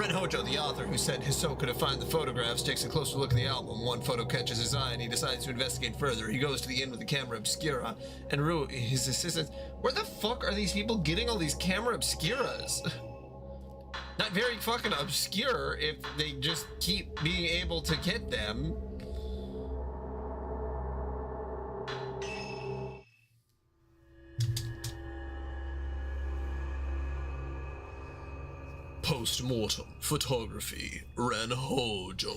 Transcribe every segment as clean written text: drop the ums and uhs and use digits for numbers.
Ren Hojo, the author who sent Hisoka to find the photographs, takes a closer look at the album. One photo catches his eye and he decides to investigate further. He goes to the inn with the camera obscura, and Rui, his assistant... Where the fuck are these people getting all these camera obscuras? Not very fucking obscure if they just keep being able to get them. Post-mortem photography, Ren Hojo.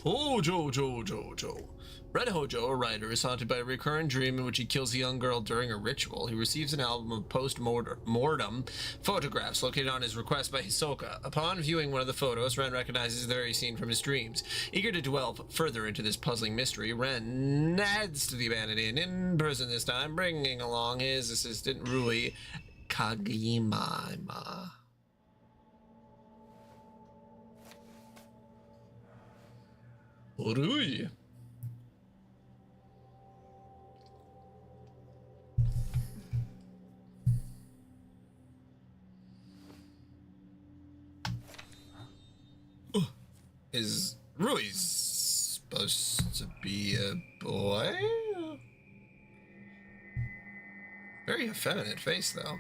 Hojo. Ren Hojo, a writer, is haunted by a recurrent dream in which he kills a young girl during a ritual. He receives an album of post-mortem photographs located on his request by Hisoka. Upon viewing one of the photos, Ren recognizes the very scene from his dreams. Eager to delve further into this puzzling mystery, Ren heads to the abandoned inn in person this time, bringing along his assistant Rui Kageyama. Rui. Is Rui supposed to be a boy? Very effeminate face, though.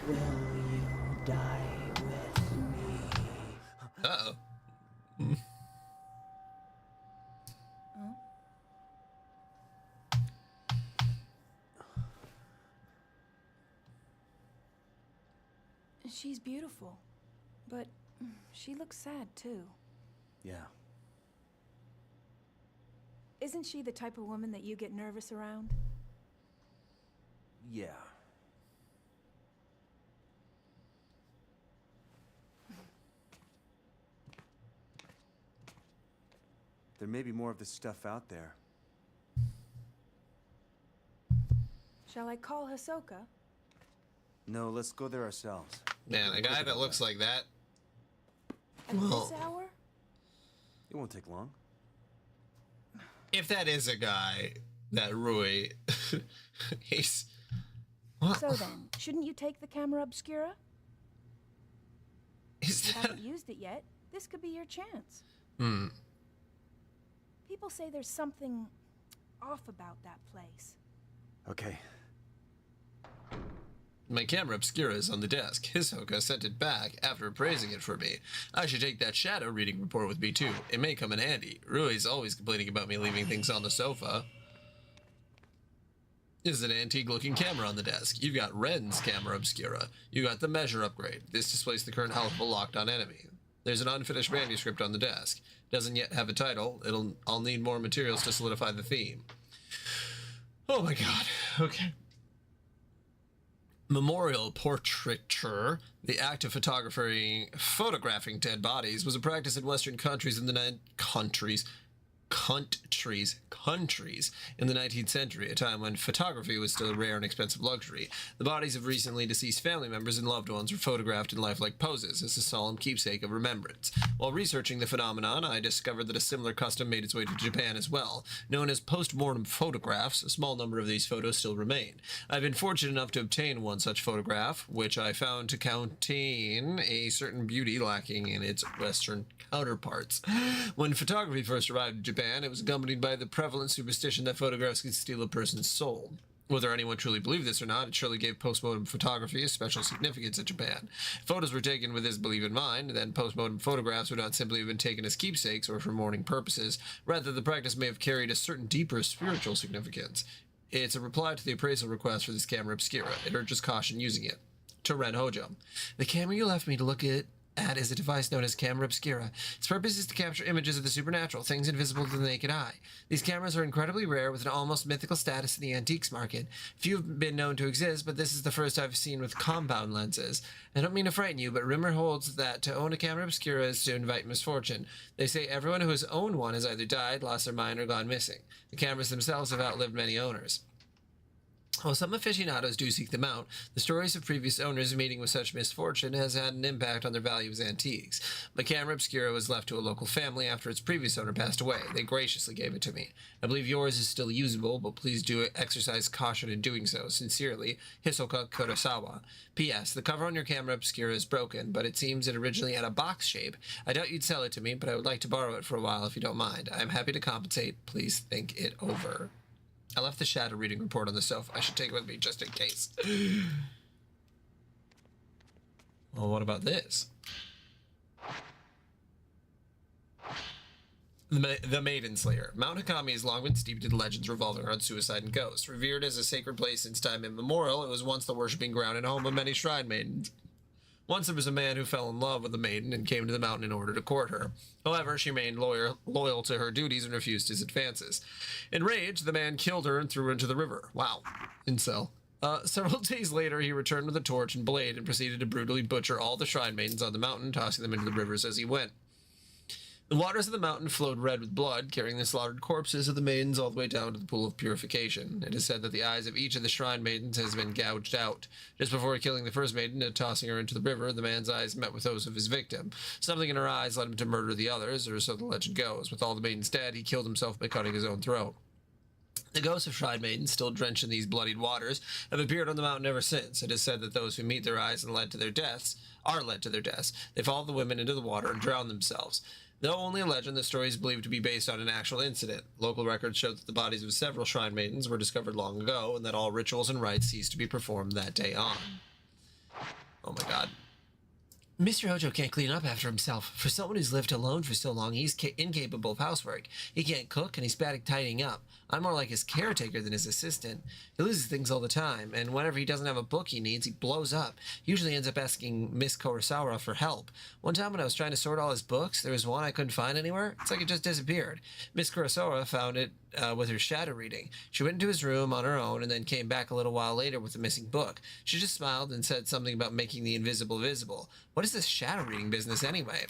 Will you die with me? Uh-oh. She's beautiful, but she looks sad, too. Yeah. Isn't she the type of woman that you get nervous around? Yeah. There may be more of this stuff out there. Shall I call Hisoka? No, let's go there ourselves. Man, a guy that looks like that. At this hour? It won't take long. If that is a guy, that Rui, he's... What? So then, shouldn't you take the camera obscura? Is You that... haven't used it yet. This could be your chance. People say there's something off about that place. Okay. My camera obscura is on the desk. Hisoka sent it back after appraising it for me. I should take that shadow reading report with me too. It may come in handy. Rui's always complaining about me leaving things on the sofa. There's an antique-looking camera on the desk. You've got Ren's camera obscura. You got the measure upgrade. This displays the current health of a locked-on enemy. There's an unfinished manuscript on the desk. Doesn't yet have a title. I'll need more materials to solidify the theme. Oh my god. Okay. Memorial portraiture, the act of photographing dead bodies, was a practice in Western countries in the countries in the 19th century, a time when photography was still a rare and expensive luxury. The bodies of recently deceased family members and loved ones were photographed in lifelike poses as a solemn keepsake of remembrance. While researching the phenomenon, I discovered that a similar custom made its way to Japan as well. Known as post-mortem photographs, a small number of these photos still remain. I've been fortunate enough to obtain one such photograph, which I found to contain a certain beauty lacking in its Western counterparts. When photography first arrived in Japan, it was accompanied by the prevalent superstition that photographs could steal a person's soul. Whether anyone truly believed this or not, it surely gave post-mortem photography a special significance in Japan. If photos were taken with this belief in mind, then post-mortem photographs would not simply have been taken as keepsakes or for mourning purposes. Rather, the practice may have carried a certain deeper spiritual significance. It's a reply to the appraisal request for this camera obscura. It urges caution using it. To Ren Hojo. The camera you left me to look at is a device known as camera obscura. Its purpose is to capture images of the supernatural, things invisible to the naked eye. These cameras are incredibly rare with an almost mythical status in the antiques market. Few have been known to exist, but this is the first I've seen with compound lenses. I don't mean to frighten you, but rumor holds that to own a camera obscura is to invite misfortune. They say everyone who has owned one has either died, lost their mind, or gone missing. The cameras themselves have outlived many owners. While some aficionados do seek them out, the stories of previous owners meeting with such misfortune has had an impact on their value as antiques. My camera obscura was left to a local family after its previous owner passed away. They graciously gave it to me. I believe yours is still usable, but please do exercise caution in doing so. Sincerely, Hisoka Kurosawa. P.S. The cover on your camera obscura is broken, but it seems it originally had a box shape. I doubt you'd sell it to me, but I would like to borrow it for a while if you don't mind. I am happy to compensate. Please think it over. I left the shadow reading report on the sofa. I should take it with me just in case. Well, what about this? The Maiden Slayer. Mount Hakami has long been steeped in legends revolving around suicide and ghosts. Revered as a sacred place since time immemorial, it was once the worshipping ground and home of many shrine maidens. Once there was a man who fell in love with a maiden and came to the mountain in order to court her. However, she remained loyal to her duties and refused his advances. Enraged, the man killed her and threw her into the river. Wow. Incel. Several days later, he returned with a torch and blade and proceeded to brutally butcher all the shrine maidens on the mountain, tossing them into the rivers as he went. The waters of the mountain flowed red with blood, carrying the slaughtered corpses of the maidens all the way down to the pool of purification. It is said that the eyes of each of the shrine maidens has been gouged out. Just before killing the first maiden and tossing her into the river, the man's eyes met with those of his victim. Something in her eyes led him to murder the others, or so the legend goes. With all the maidens dead, he killed himself by cutting his own throat. The ghosts of shrine maidens, still drenched in these bloodied waters, have appeared on the mountain ever since. It is said that those who meet their eyes and led to their deaths are led to their deaths. They follow the women into the water and drown themselves. Though only a legend, the story is believed to be based on an actual incident. Local records show that the bodies of several shrine maidens were discovered long ago, and that all rituals and rites ceased to be performed that day on. Oh my god. Mr. Hojo can't clean up after himself. For someone who's lived alone for so long, he's incapable of housework. He can't cook, and he's bad at tidying up. I'm more like his caretaker than his assistant. He loses things all the time, and whenever he doesn't have a book he needs, he blows up. He usually ends up asking Miss Kurosawa for help. One time when I was trying to sort all his books, there was one I couldn't find anywhere. It's like it just disappeared. Miss Kurosawa found it with her shadow reading. She went into his room on her own and then came back a little while later with the missing book. She just smiled and said something about making the invisible visible. What is this shadow reading business anyway?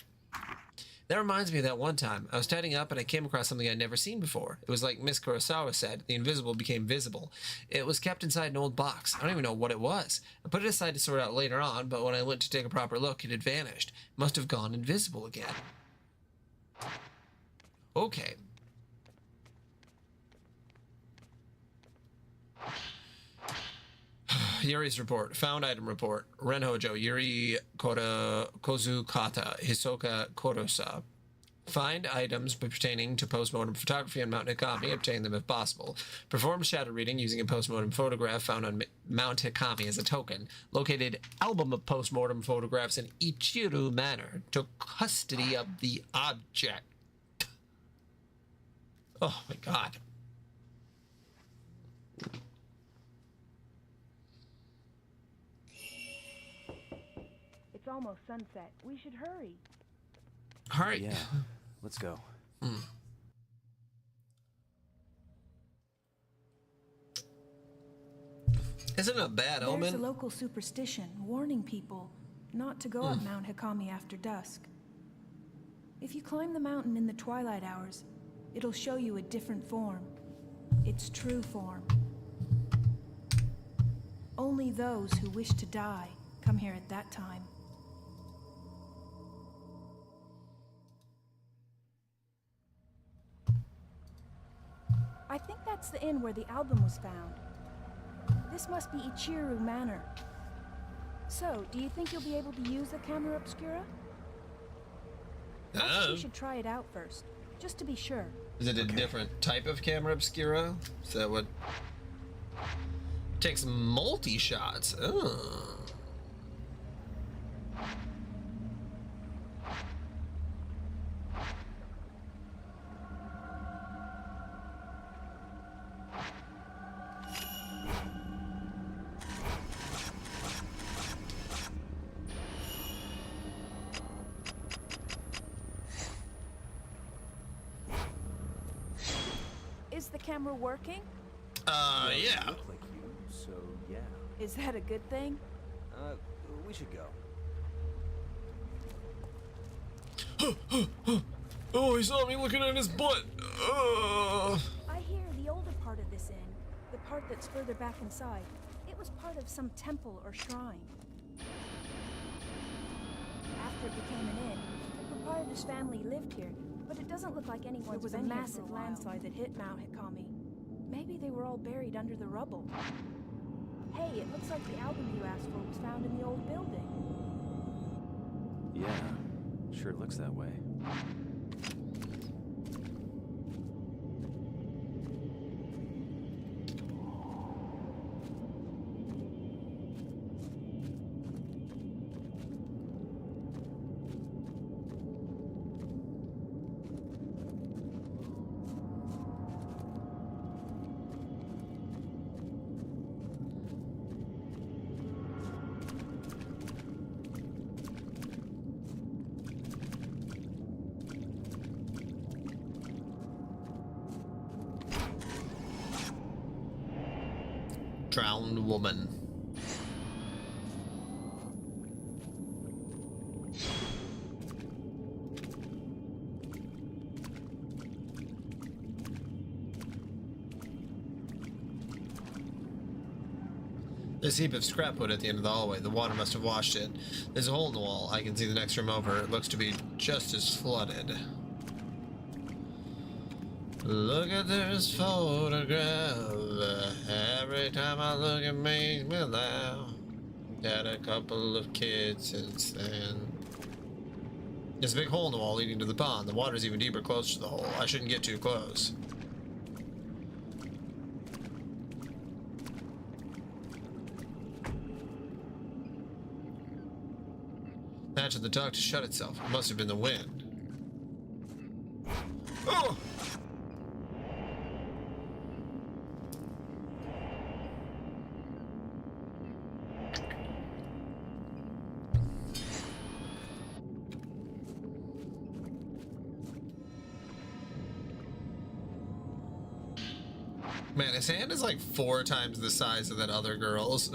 That reminds me of that one time. I was tidying up and I came across something I'd never seen before. It was like Miss Kurosawa said, the invisible became visible. It was kept inside an old box. I don't even know what it was. I put it aside to sort out later on, but when I went to take a proper look, it had vanished. It must have gone invisible again. Okay. Yuri's report. Found item report. Renhojo, Yuri Kozukata, Hisoka Korosa. Find items pertaining to postmortem photography on Mount Hakami, obtain them if possible. Perform shadow reading using a postmortem photograph found on Mount Hakami as a token. Located album of postmortem photographs in Ichiru Manor. Took custody of the object. Oh my god. It's almost sunset. We should hurry. Hurry. Yeah, let's go. Isn't it a bad omen? There's a local superstition warning people not to go up Mount Hakami after dusk. If you climb the mountain in the twilight hours, it'll show you a different form. Its true form. Only those who wish to die come here at that time. I think that's the inn where the album was found. This must be Ichiru Manor. So, do you think you'll be able to use the camera obscura? I think we should try it out first, just to be sure. Is it a different type of camera obscura? Is that what takes multi-shots? Oh. Is the camera working? Yeah. Look like you, so yeah. Is that a good thing? We should go. Oh, he saw me looking at his butt. I hear the older part of this inn The part that's further back inside. It was part of some temple or shrine. After it became an inn, the proprietor's family lived here, but it doesn't look like anyone. There was a massive landslide that hit Mount Hikami. Maybe they were all buried under the rubble. Hey, it looks like the album you asked for was found in the old building. Yeah, sure looks that way. Drowned woman. This heap of scrap wood at the end of the hallway. The water must have washed it. There's a hole in the wall. I can see the next room over. It looks to be just as flooded. Look at this photograph. Every time I look, it makes me laugh. Got a couple of kids since then. There's a big hole in the wall leading to the pond. The water's even deeper close to the hole. I shouldn't get too close. Hatch of the duct to shut itself. It must have been the wind. Oh! Man, his hand is like 4 times the size of that other girl's.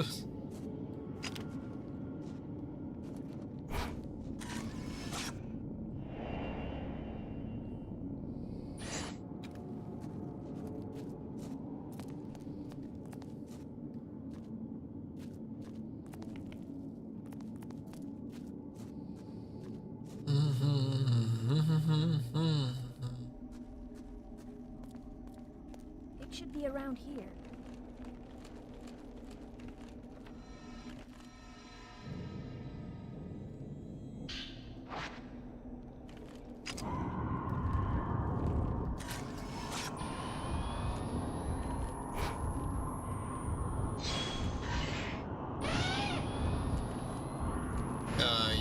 It should be around here.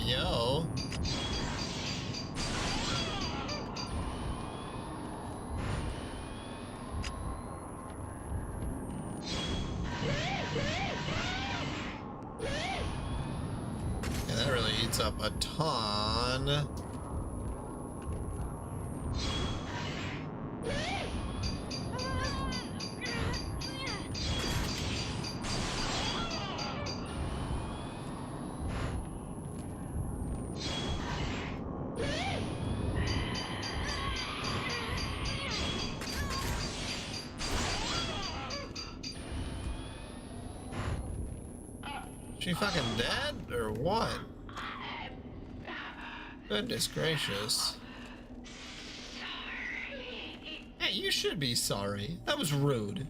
Yo. Yeah, that really eats up a ton. She fucking dead or what? Goodness gracious. Hey, you should be sorry. That was rude.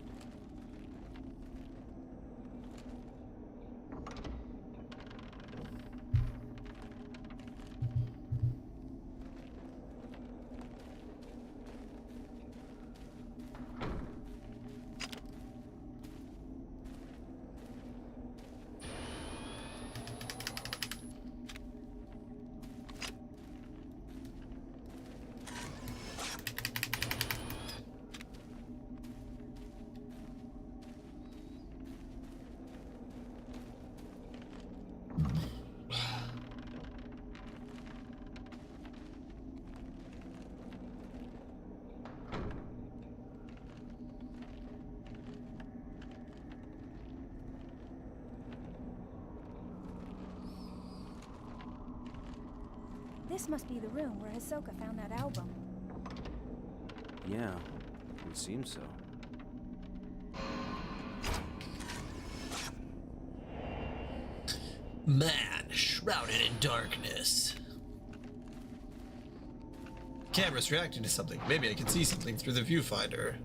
This must be the room where Hisoka found that album. Yeah, it seems so. Man, shrouded in darkness. Camera's reacting to something. Maybe I can see something through the viewfinder.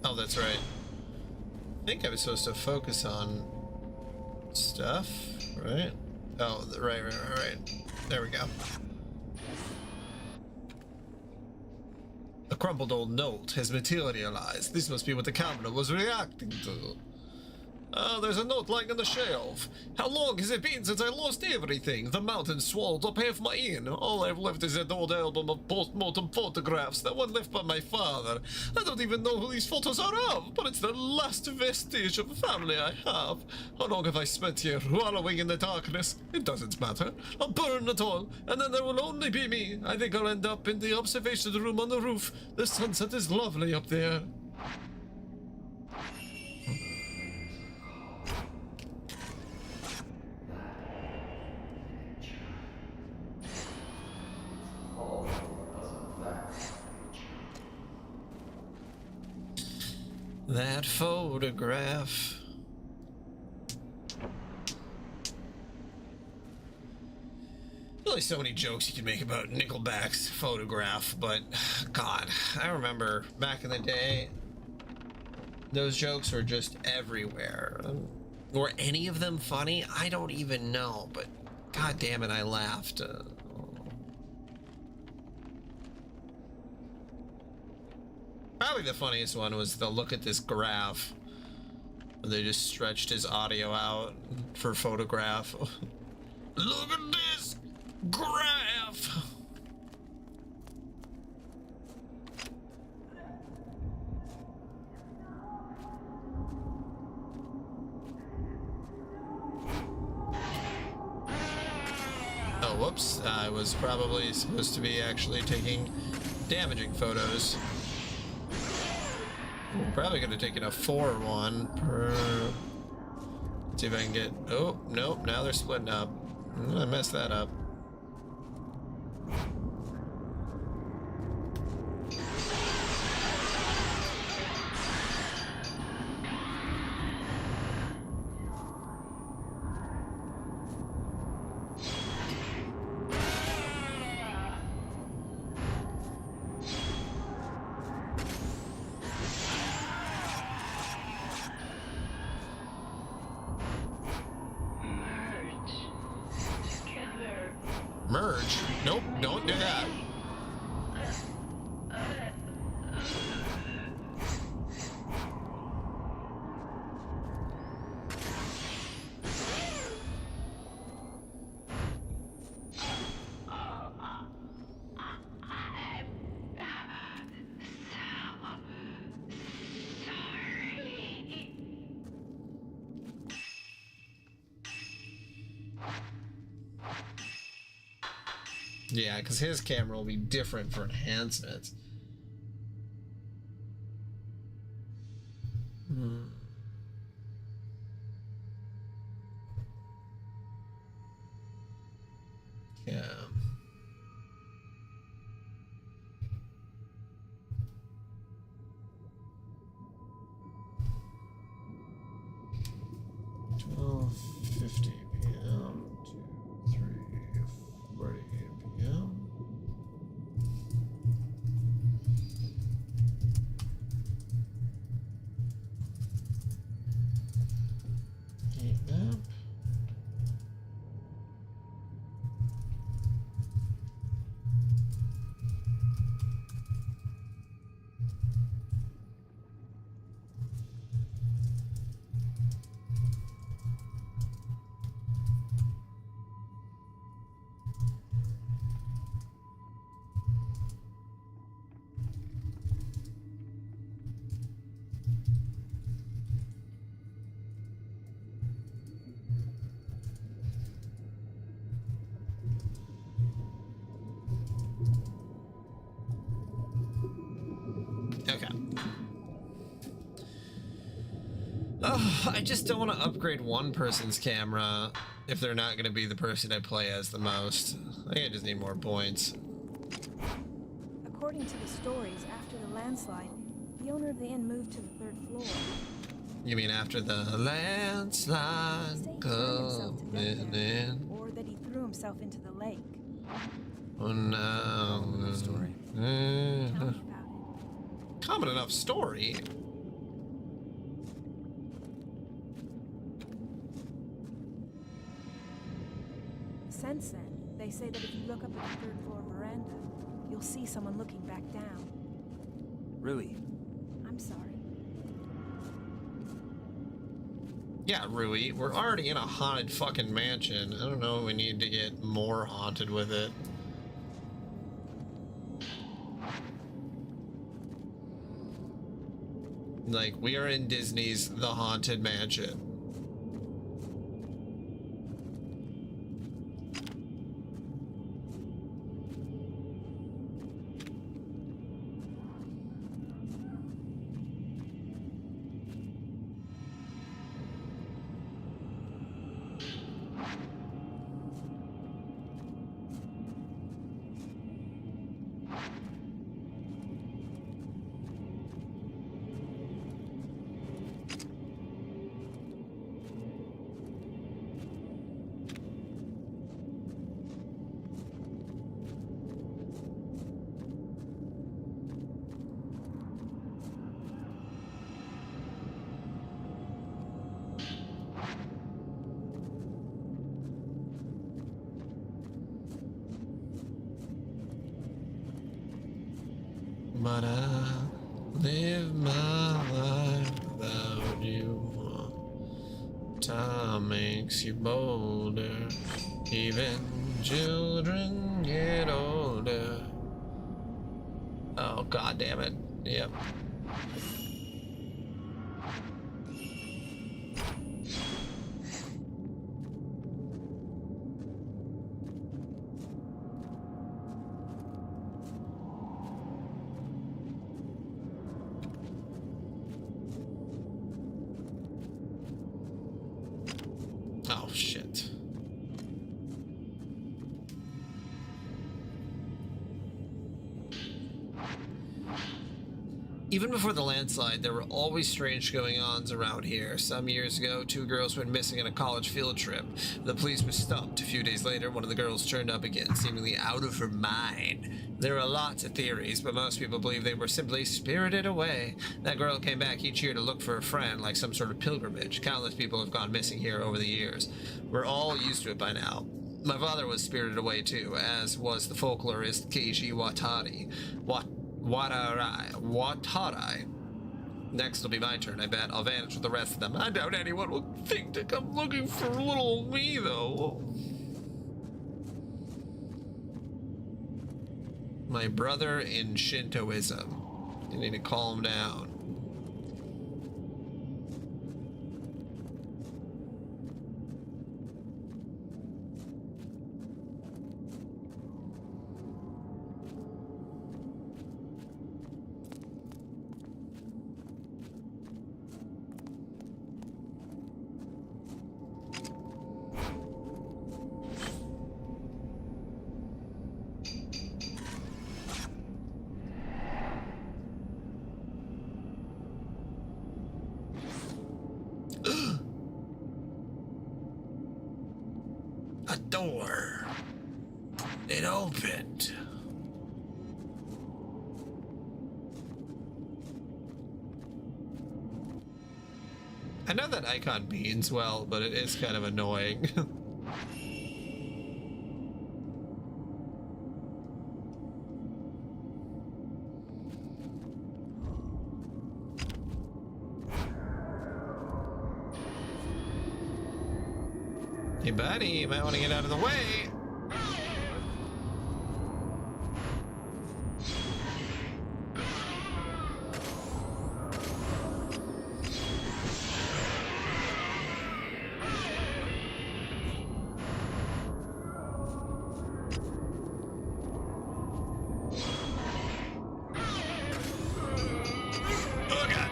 Oh, that's right. I think I was supposed to focus on stuff, right? Oh, right. There we go. A crumpled old note has materialized. This must be what the camera was reacting to. There's a note lying on the shelf. How long has it been since I lost everything? The mountain swallowed up half my inn. All I've left is that old album of post-mortem photographs, that one left by my father. I don't even know who these photos are of, but it's the last vestige of a family I have. How long have I spent here, wallowing in the darkness? It doesn't matter. I'll burn it all, and then there will only be me. I think I'll end up in the observation room on the roof. The sunset is lovely up there. That photograph. Really, so many jokes you can make about Nickelback's photograph, but God, I remember back in the day, those jokes were just everywhere. Were any of them funny? I don't even know, but God damn it, I laughed. Probably the funniest one was the look at this graph. They just stretched his audio out for photograph. Look at this graph. Oh, whoops. I was probably supposed to be actually taking damaging photos. I'm probably gonna take it a 4-1 per. Let's see if I can get. Oh, nope, now they're splitting up. I messed that up. Merge? Nope, don't do that. Yeah, because his camera will be different for enhancements. Yeah. $12:50 p.m. to 3:40 p.m. Heat map. Okay. Oh, I just don't want to upgrade one person's camera if they're not going to be the person I play as the most. I think I just need more points. According to the stories, after the landslide, the owner of the inn moved to the 3rd floor. You mean after the They say landslide he burned himself to death coming there, in? or that he threw himself into the lake. Oh no. Common story. Tell me about it. Common enough story. Since then, they say that if you look up at the 3rd floor veranda, you'll see someone looking back down. Really? I'm sorry. Yeah, Rui, we're already in a haunted fucking mansion. I don't know if we need to get more haunted with it. Like, we are in Disney's The Haunted Mansion. But I live my life without you. Time makes you bolder. Even children get older. Oh, god damn it. Yep. Oh, shit. Even before the landslide, there were always strange going-ons around here. Some years ago, 2 girls went missing on a college field trip. The police were stumped. A few days later, one of the girls turned up again, seemingly out of her mind. There are lots of theories, but most people believe they were simply spirited away. That girl came back each year to look for a friend, like some sort of pilgrimage. Countless people have gone missing here over the years. We're all used to it by now. My father was spirited away too, as was the folklorist Keiji Watari. Watari. Next will be my turn, I bet. I'll vanish with the rest of them. I doubt anyone will think to come looking for little old me, though. My brother in Shintoism. You need to calm down. A door. It opened. I know that icon means well, but it is kind of annoying. Hey buddy, you might want to get out of the way. Oh god.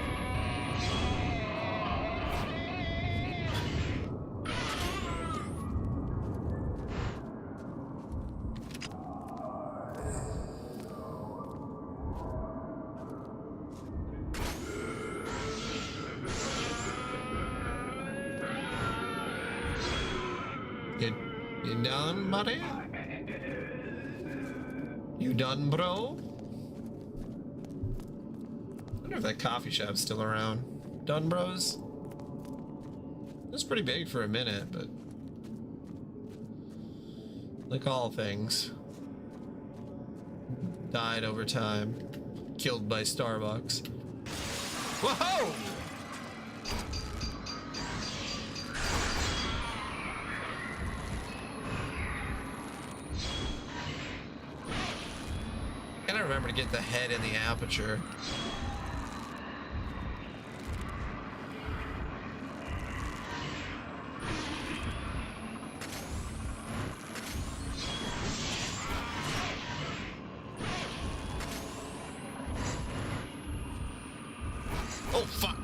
You done, buddy? You done, bro? I wonder if that coffee shop's still around. Done, bros? It was pretty big for a minute, but like all things, died over time. Killed by Starbucks. Whoa! Gotta remember to get the head in the aperture. Oh, fuck.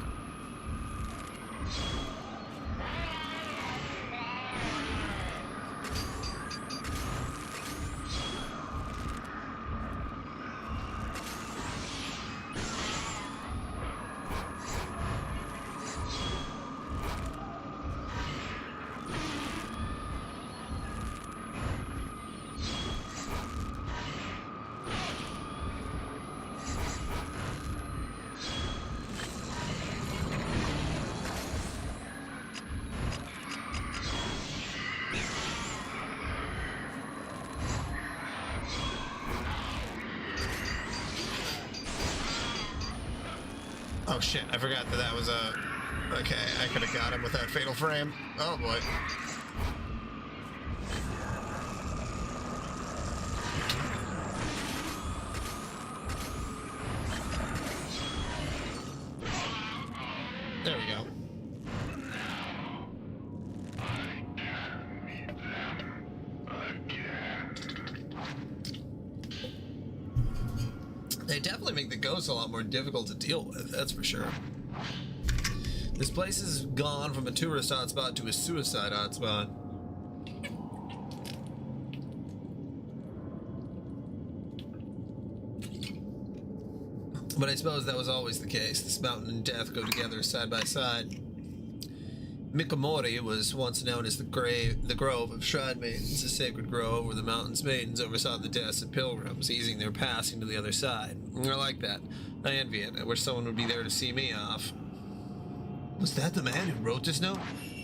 Oh shit, I forgot that that was a... Okay, I could have got him with that fatal frame. Oh boy. There we go. They definitely make the ghosts a lot more difficult to deal with, that's for sure. This place has gone from a tourist hotspot to a suicide hotspot. But I suppose that was always the case. This mountain and death go together side by side. Mikomori was once known as the Grove of Shrine Maidens, a sacred grove where the mountain's maidens oversaw the deaths of pilgrims, easing their passing to the other side. I like that. I envy it. I wish someone would be there to see me off. Was that the man who wrote this note?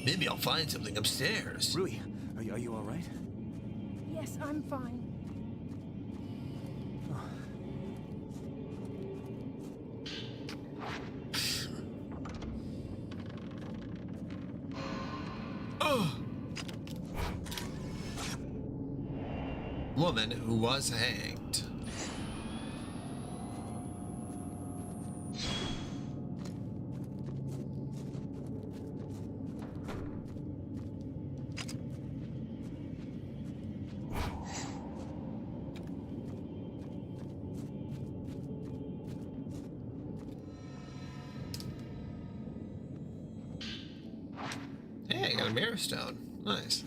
Maybe I'll find something upstairs. Rui, are you all right? Yes, I'm fine. Woman who was hanged. Hey, I got a mirror stone. Nice.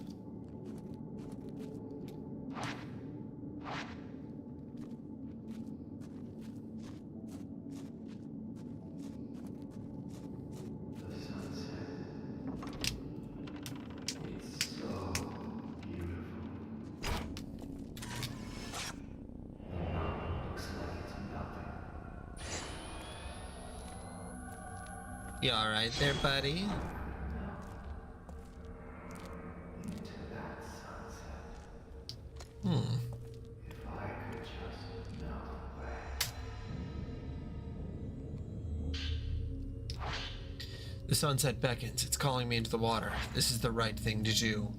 You alright there, buddy? The sunset beckons. It's calling me into the water. This is the right thing to do.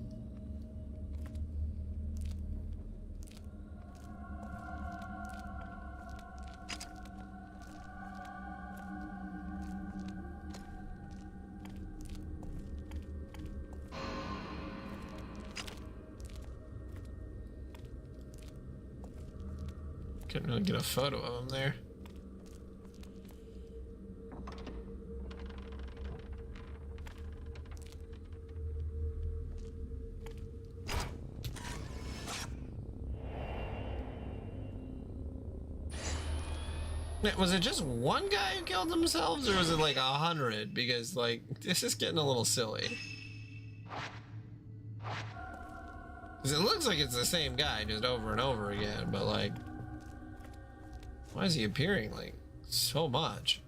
Couldn't really get a photo of him there. Was it just one guy who killed themselves, or was it like 100? Because, like, this is getting a little silly. Because it looks like it's the same guy just over and over again, but like, why is he appearing like so much?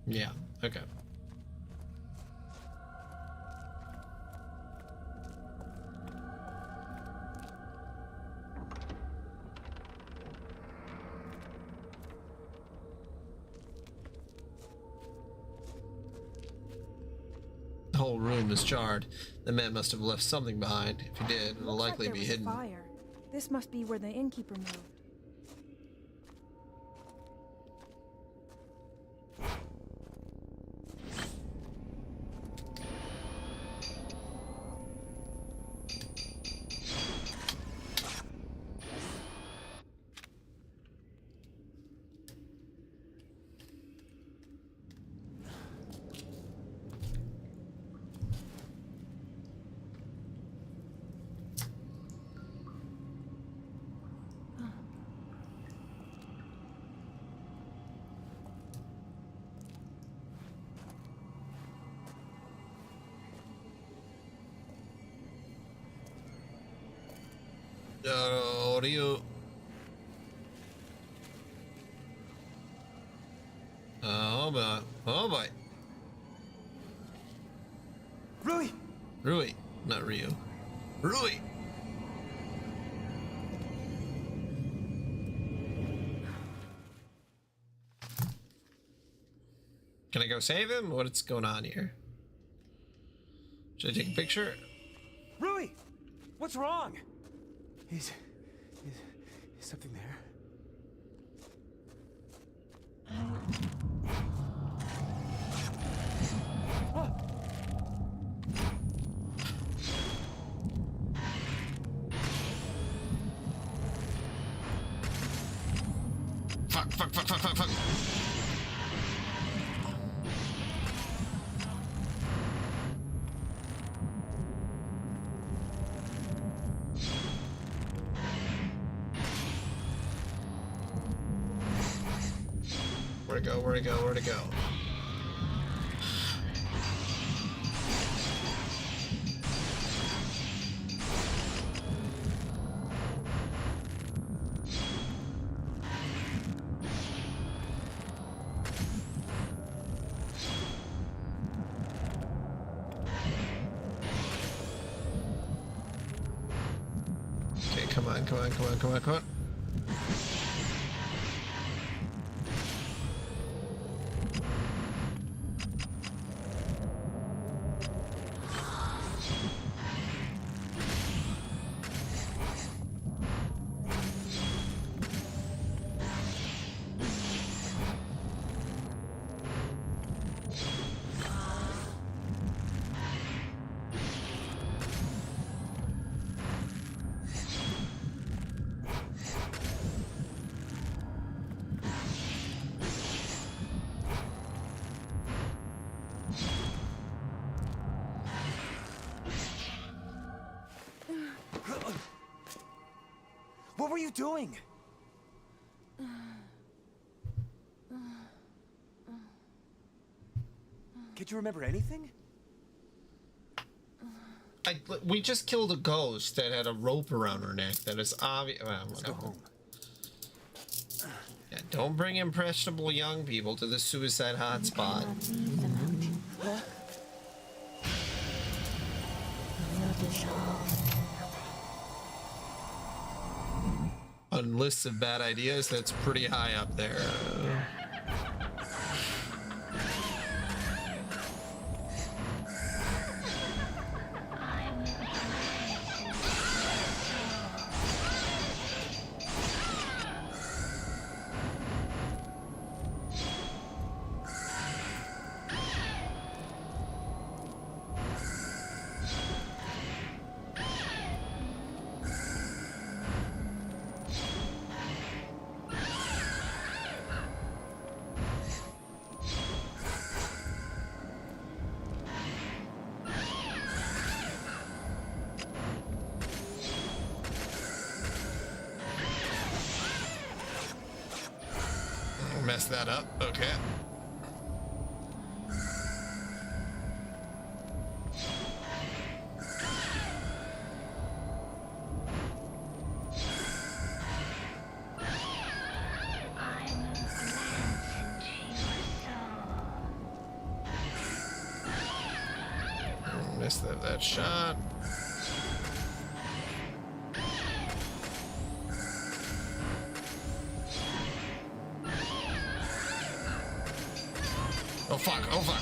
Yeah, okay. The whole room is charred. The man must have left something behind. If he did, it'll Looks likely like be there was a hidden. fire. This must be where the innkeeper moved. What are you? Oh boy. Oh boy. Rui! Rui, not Ryu. Rui! Can I go save him? What's going on here? Should I take a picture? Rui! What's wrong? Is something there? Fuck. Where to go? Okay, come on. What were you doing? Can't you remember anything? We just killed a ghost that had a rope around her neck. That is obvious. Well, Let's go home. Yeah, don't bring impressionable young people to the suicide hotspot. On lists of bad ideas, that's pretty high up there. mess that up. Okay. Missed that shot. Oh fuck, oh fuck.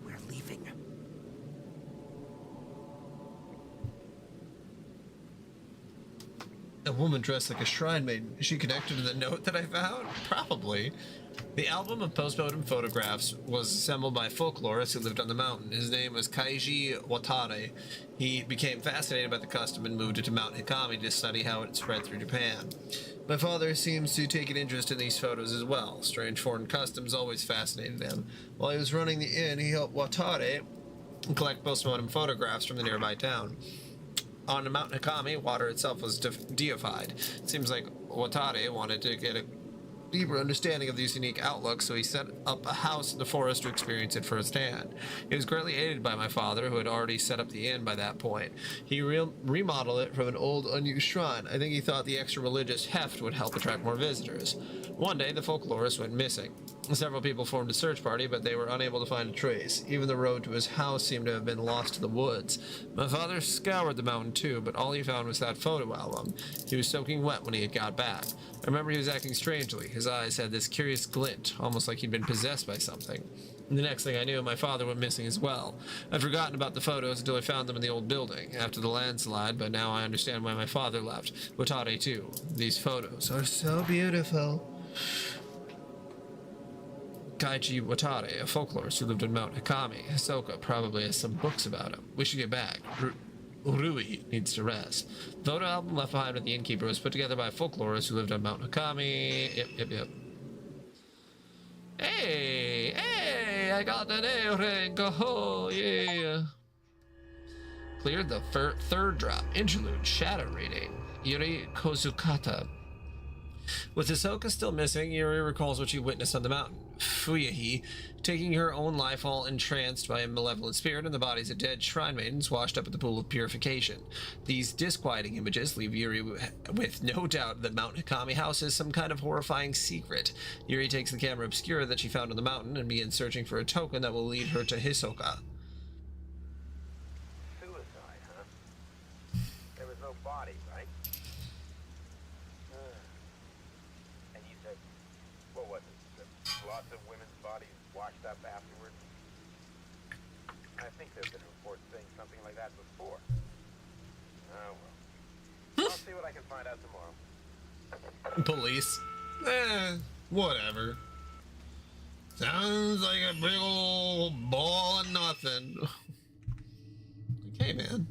We're leaving. A woman dressed like a shrine maiden. Is she connected to the note that I found? Probably. The album of postmortem photographs was assembled by a folklorist who lived on the mountain. His name was Kaiji Watare. He became fascinated by the custom and moved it to Mount Hikami to study how it spread through Japan. My father seems to take an interest in these photos as well. Strange foreign customs always fascinated him. While he was running the inn, he helped Watare collect postmortem photographs from the nearby town. On Mount Hikami, water itself was deified. It seems like Watare wanted to get a deeper understanding of these unique outlooks, so he set up a house in the forest to experience it firsthand. He was greatly aided by my father, who had already set up the inn by that point. He remodeled it from an old, unused shrine. I think he thought the extra religious heft would help attract more visitors. One day, the folklorist went missing. Several people formed a search party, but they were unable to find a trace. Even the road to his house seemed to have been lost to the woods. My father scoured the mountain too, but all he found was that photo album. He was soaking wet when he had got back. I remember he was acting strangely. His eyes had this curious glint, almost like he'd been possessed by something. And the next thing I knew, my father went missing as well. I'd forgotten about the photos until I found them in the old building after the landslide, but now I understand why my father left. Watare too. These photos are so beautiful. Kaiji Watare, a folklorist who lived on Mount Hikami. Hisoka probably has some books about him. We should get back. Rui needs to rest. The photo album left behind with the innkeeper was put together by a folklorist who lived on Mount Hikami. Yep. Hey, I got an A-ring. Oh, yeah. Cleared the third drop. Interlude, shadow reading. Yuri Kozukata. With Hisoka still missing, Yuri recalls what she witnessed on the mountain. Fuyahi, taking her own life, all entranced by a malevolent spirit, and the bodies of dead shrine maidens washed up at the pool of purification. These disquieting images leave Yuri with no doubt that Mount Hikami House is some kind of horrifying secret. Yuri takes the camera obscura that she found on the mountain and begins searching for a token that will lead her to Hisoka. Suicide, huh? There was no body, right? And you said, what was it? Lots of women's bodies washed up afterwards? I think there's been reports saying something like that before. Oh well. I'll see what I can find out tomorrow. Police. Whatever. Sounds like a big old ball of nothing. Okay, man.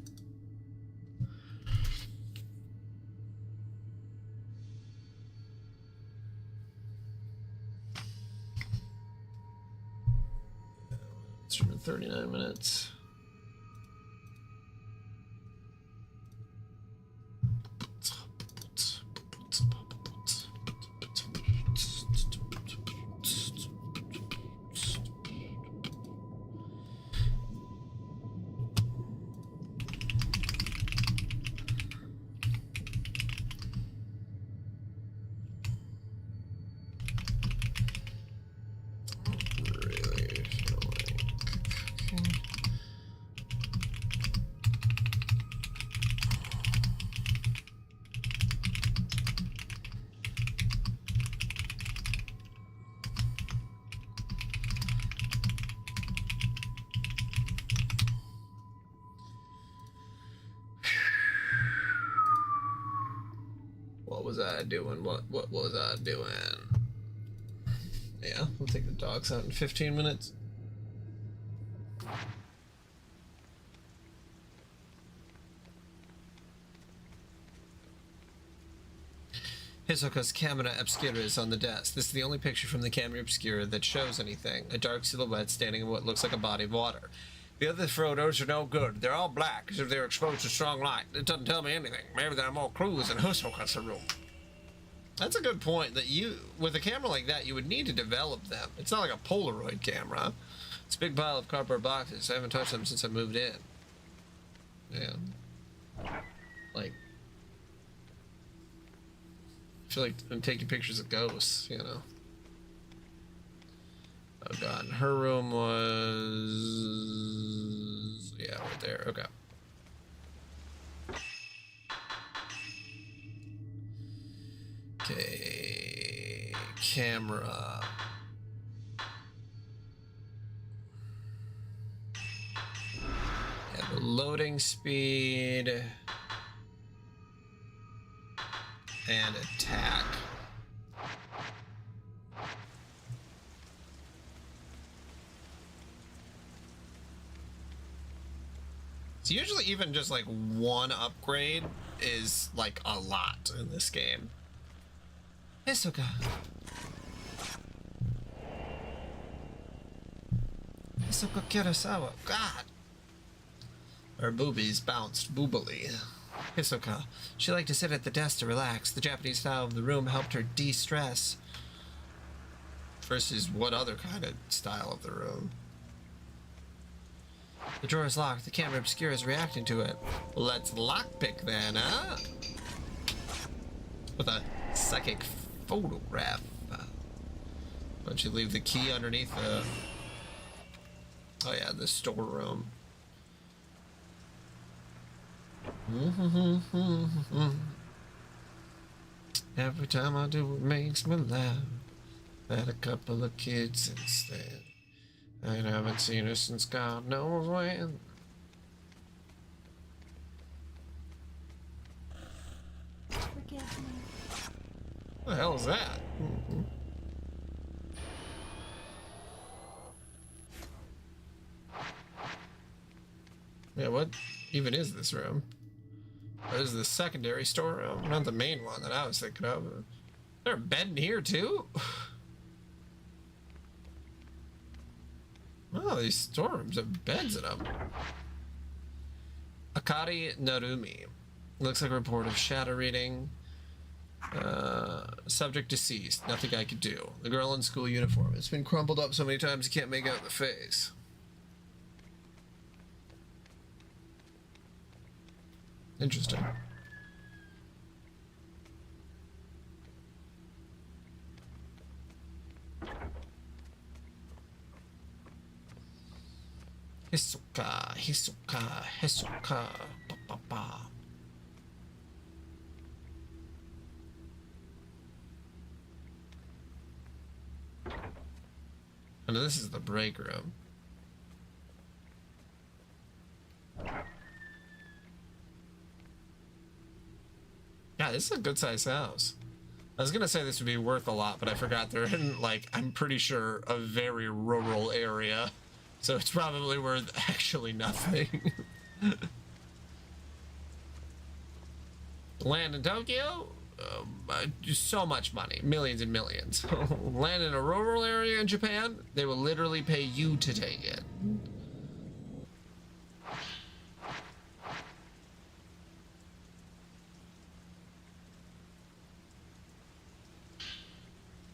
It's from 39 minutes. What was I doing? What was I doing? Yeah, we'll take the dogs out in 15 minutes. Hisoka's camera obscura is on the desk. This is the only picture from the camera obscura that shows anything. A dark silhouette standing in what looks like a body of water. The other photos are no good. They're all black, as if they're exposed to strong light. It doesn't tell me anything. Maybe there are more clues in Hisoka's room. That's a good point, that you, with a camera like that, you would need to develop them. It's not like a Polaroid camera. It's a big pile of cardboard boxes. I haven't touched them since I moved in. Yeah. Like, I feel like I'm taking pictures of ghosts, you know. Oh god, her room was... yeah, right there, okay. Okay, camera. Yeah, the loading speed and attack. It's usually even just like one upgrade is like a lot in this game. Hisoka. Hisoka Kurosawa. God. Her boobies bounced boobily. Hisoka. She liked to sit at the desk to relax. The Japanese style of the room helped her de-stress. Versus what other kind of style of the room? The drawer is locked. The camera obscura is reacting to it. Let's lockpick then, huh? With a psychic photograph. Why don't you leave the key underneath the... oh yeah, the storeroom. Every time I do, it makes me laugh. Had a couple of kids instead. I haven't seen her since God knows when. Forgive me. What the hell is that? Yeah, what even is this room? This is the secondary storeroom, not the main one that I was thinking of. Is there a bed in here too? Oh, these storerooms have beds in them. Akari Narumi. Looks like a report of shadow reading. Subject deceased. Nothing I could do. The girl in school uniform. It's been crumpled up so many times you can't make out the face. Interesting. Hisoka, Hisoka, Hisoka, ba ba ba. And this is the break room. Yeah, this is a good sized house. I was gonna say this would be worth a lot, but I forgot they're in, like, I'm pretty sure, a very rural area. So it's probably worth actually nothing. Land in Tokyo? Just so much money. Millions and millions. Land in a rural area in Japan? They will literally pay you to take it.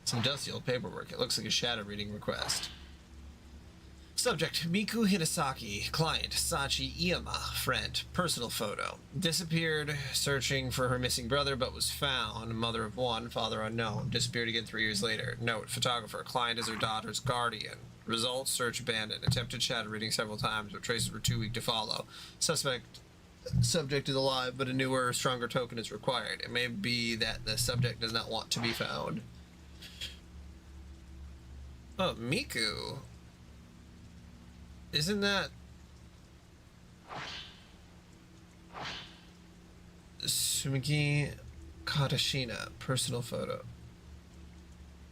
Some dusty old paperwork. It looks like a shadow reading request. Subject, Miku Hinasaki. Client, Sachi Iyama. Friend, personal photo. Disappeared, searching for her missing brother, but was found. Mother of one, father unknown. Disappeared again 3 years later. Note, photographer. Client is her daughter's guardian. Results, search abandoned. Attempted shadow reading several times, but traces were too weak to follow. Subject is alive, but a newer, stronger token is required. It may be that the subject does not want to be found. Oh, Miku. Isn't that Sumiki Katashina? Personal photo.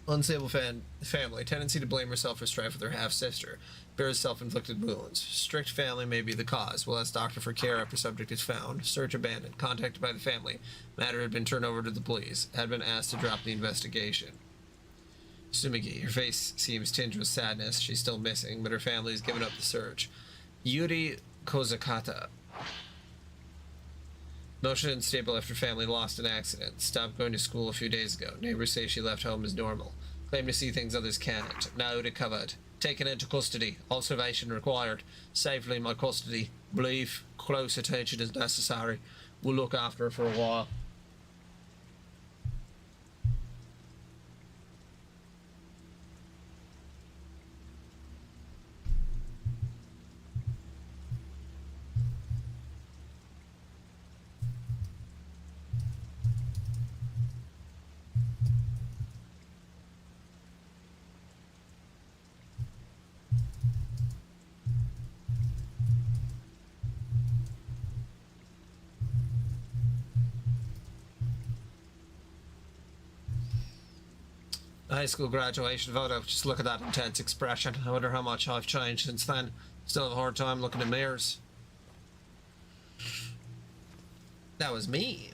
Unstable family. Tendency to blame herself for strife with her half-sister. Bears self-inflicted wounds. Strict family may be the cause. Will ask doctor for care after subject is found. Search abandoned. Contacted by the family. Matter had been turned over to the police. Had been asked to drop the investigation. Sumigi. Her face seems tinged with sadness. She's still missing, but her family has given up the search. Yuri Kozakata. Emotionally unstable after family lost in accident. Stopped going to school a few days ago. Neighbors say she left home as normal. Claim to see things others can't. Now recovered. Taken into custody. Observation required. Safely in my custody. Believe close attention is necessary. We'll look after her for a while. High school graduation photo. Just look at that intense expression. I wonder how much I've changed since then. Still have a hard time looking in mirrors. That was me.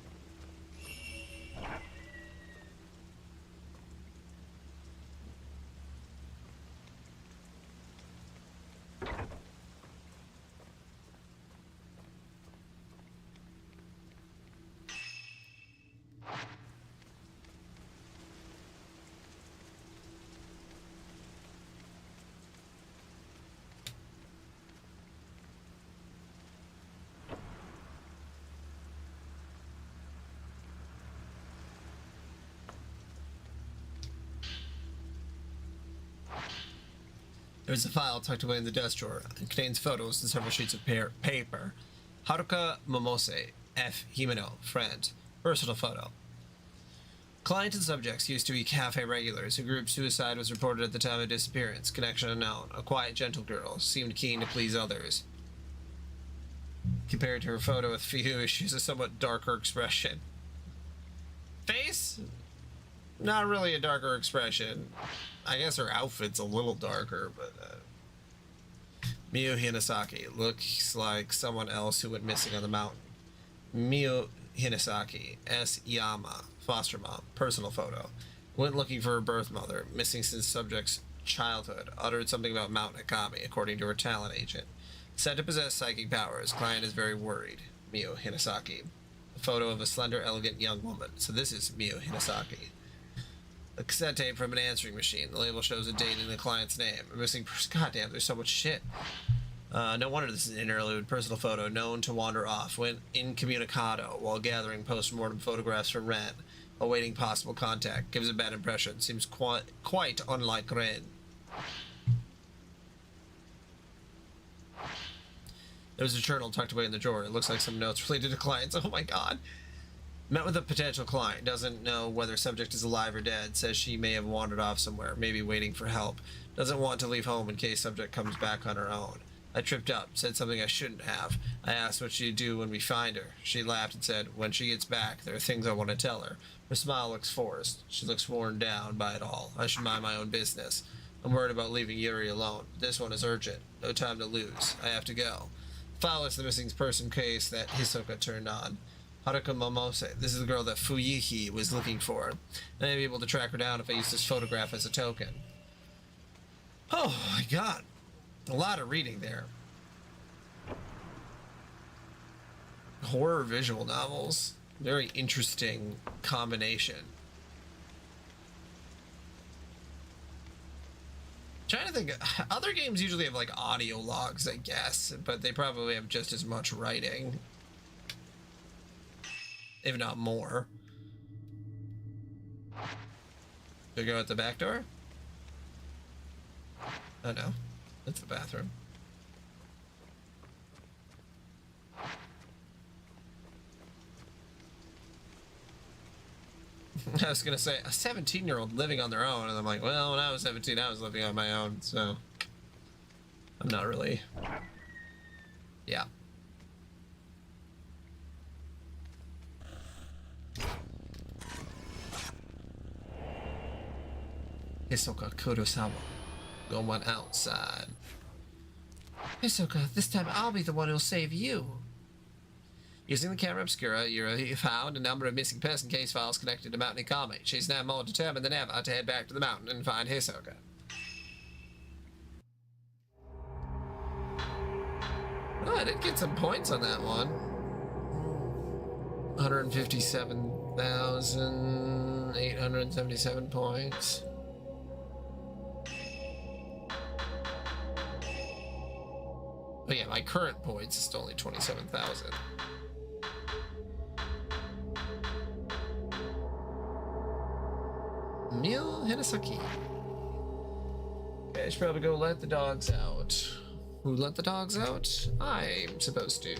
There's a file tucked away in the desk drawer. It contains photos and several sheets of paper. Haruka Momose, F. Himeno, friend. Personal photo. Client and subjects used to be cafe regulars. A group suicide was reported at the time of disappearance. Connection unknown. A quiet, gentle girl. Seemed keen to please others. Compared to her photo with Fiyu, she has a somewhat darker expression. Face? Not really a darker expression. I guess her outfit's a little darker, but Miyu Hinasaki looks like someone else who went missing on the mountain. Miyu Hinasaki, S. Yama, foster mom, personal photo. Went looking for her birth mother, missing since subject's childhood. Uttered something about Mount Akami, according to her talent agent. Said to possess psychic powers. Client is very worried. Miyu Hinasaki. A photo of a slender, elegant young woman. So this is Miyu Hinasaki. A cassette tape from an answering machine. The label shows a date in the client's name. A missing person. Goddamn, there's so much shit. No wonder this is an interlude. Personal photo. Known to wander off. Went incommunicado while gathering post-mortem photographs from Ren. Awaiting possible contact. Gives a bad impression. Seems quite unlike Ren. There's a journal tucked away in the drawer. It looks like some notes related to clients. Oh my god. Met with a potential client. Doesn't know whether subject is alive or dead. Says she may have wandered off somewhere, maybe waiting for help. Doesn't want to leave home in case subject comes back on her own. I tripped up, said something I shouldn't have. I asked what she'd do when we find her. She laughed and said, when she gets back, there are things I want to tell her. Her smile looks forced. She looks worn down by it all. I should mind my own business. I'm worried about leaving Yuri alone. This one is urgent. No time to lose. I have to go. File is the missing person case that Hisoka turned on. Haruka Momose. This is the girl that Fuyuhi was looking for. And I may be able to track her down if I use this photograph as a token. Oh my god. A lot of reading there. Horror visual novels. Very interesting combination. Trying to think, other games usually have like audio logs, I guess, but they probably have just as much writing. If not more. Do we go out the back door? Oh no, that's the bathroom. I was gonna say, a 17-year-old living on their own, and I'm like, well, when I was 17, I was living on my own, so I'm not really. Yeah. Hisoka Kurosawa. Going outside. Hisoka, this time I'll be the one who'll save you. Using the camera obscura, you found a number of missing person case files connected to Mount Nikami. She's now more determined than ever to head back to the mountain and find Hisoka. Oh, I did get some points on that one. 157,877 points. Oh yeah, my current points is only 27,000. Mil Hinasaki. Okay, I should probably go let the dogs out. Who let the dogs out? I'm supposed to.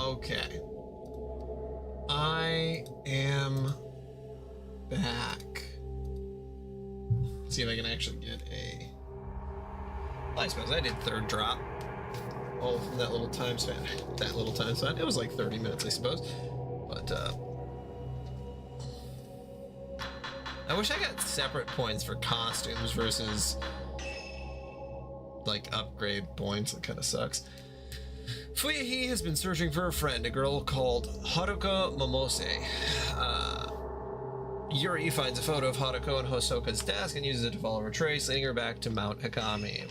Okay. I am back. Let's see if I can actually get a... I suppose I did third drop. All from that little time span. That little time span. It was like 30 minutes, I suppose. But, I wish I got separate points for costumes versus, like, upgrade points. It kind of sucks. Fuyahi has been searching for a friend, a girl called Haruka Momose. Yuri finds a photo of Haruko on Hosoka's desk and uses it to follow her trace, leading her back to Mount Hikami.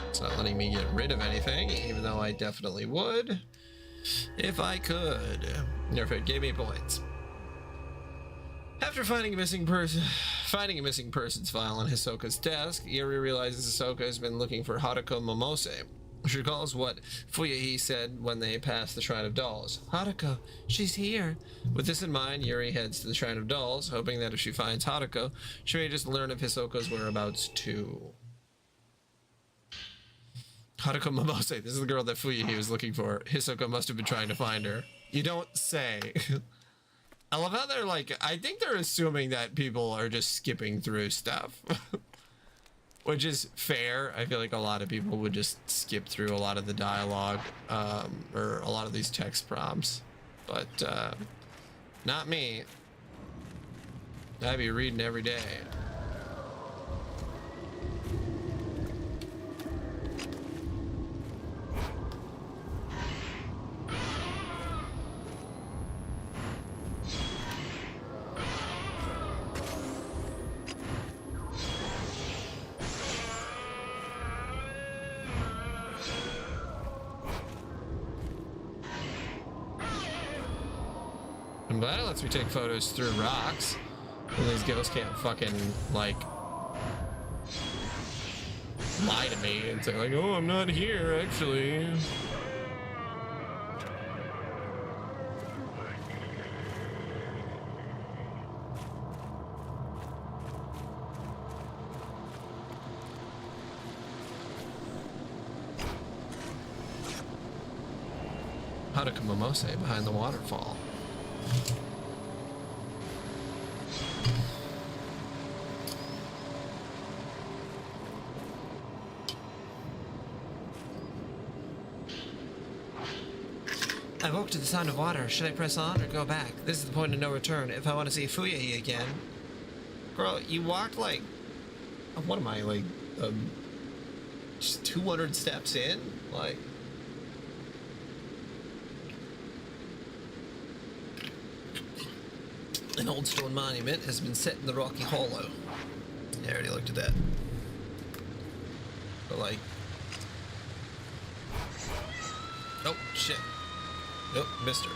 It's not letting me get rid of anything, even though I definitely would if I could. Or if it gave me points. After finding a missing persons file on Hisoka's desk, Yuri realizes Hisoka has been looking for Haruko Momose. She recalls what Fuyahi said when they passed the Shrine of Dolls. Haruko, she's here. With this in mind, Yuri heads to the Shrine of Dolls, hoping that if she finds Haruko, she may just learn of Hisoka's whereabouts too. Haruko Momose, this is the girl that Fuyahi was looking for. Hisoka must have been trying to find her. You don't say. I love how they're like, I think they're assuming that people are just skipping through stuff. Which is fair. I feel like a lot of people would just skip through a lot of the dialogue, or a lot of these text prompts. But, not me. I'd be reading every day. I'm glad it lets me take photos through rocks. And these ghosts can't fucking, like, lie to me and say, like, oh, I'm not here, actually. Haruka Momose behind the waterfall. I woke to the sound of water. Should I press on or go back? This is the point of no return if I want to see Fuyahi again. Girl, you walked like... What am I, like... just 200 steps in? Like... An old stone monument has been set in the rocky hollow. Yeah, I already looked at that. But like... Oh, shit. Nope, missed her.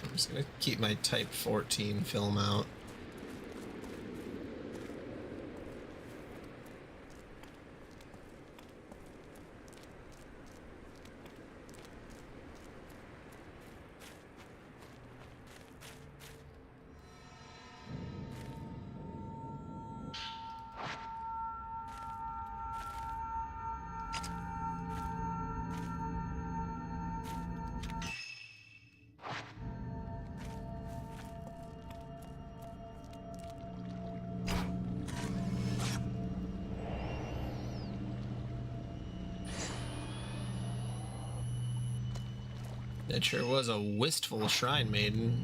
I'm just gonna keep my Type 14 film out. That sure was a wistful shrine maiden.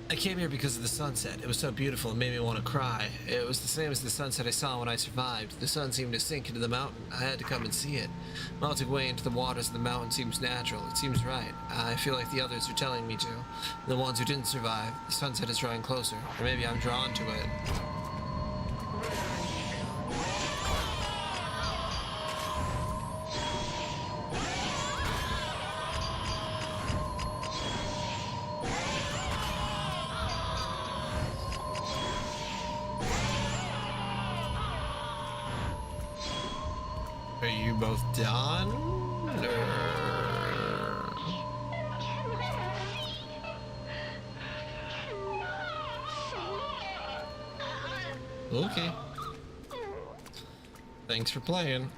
I came here because of the sunset. It was so beautiful, it made me want to cry. It was the same as the sunset I saw when I survived. The sun seemed to sink into the mountain. I had to come and see it. Melting away into the waters of the mountain seems natural. It seems right. I feel like the others are telling me to. The ones who didn't survive. The sunset is drawing closer. Or maybe I'm drawn to it. Are you both done? Okay. Thanks for playing.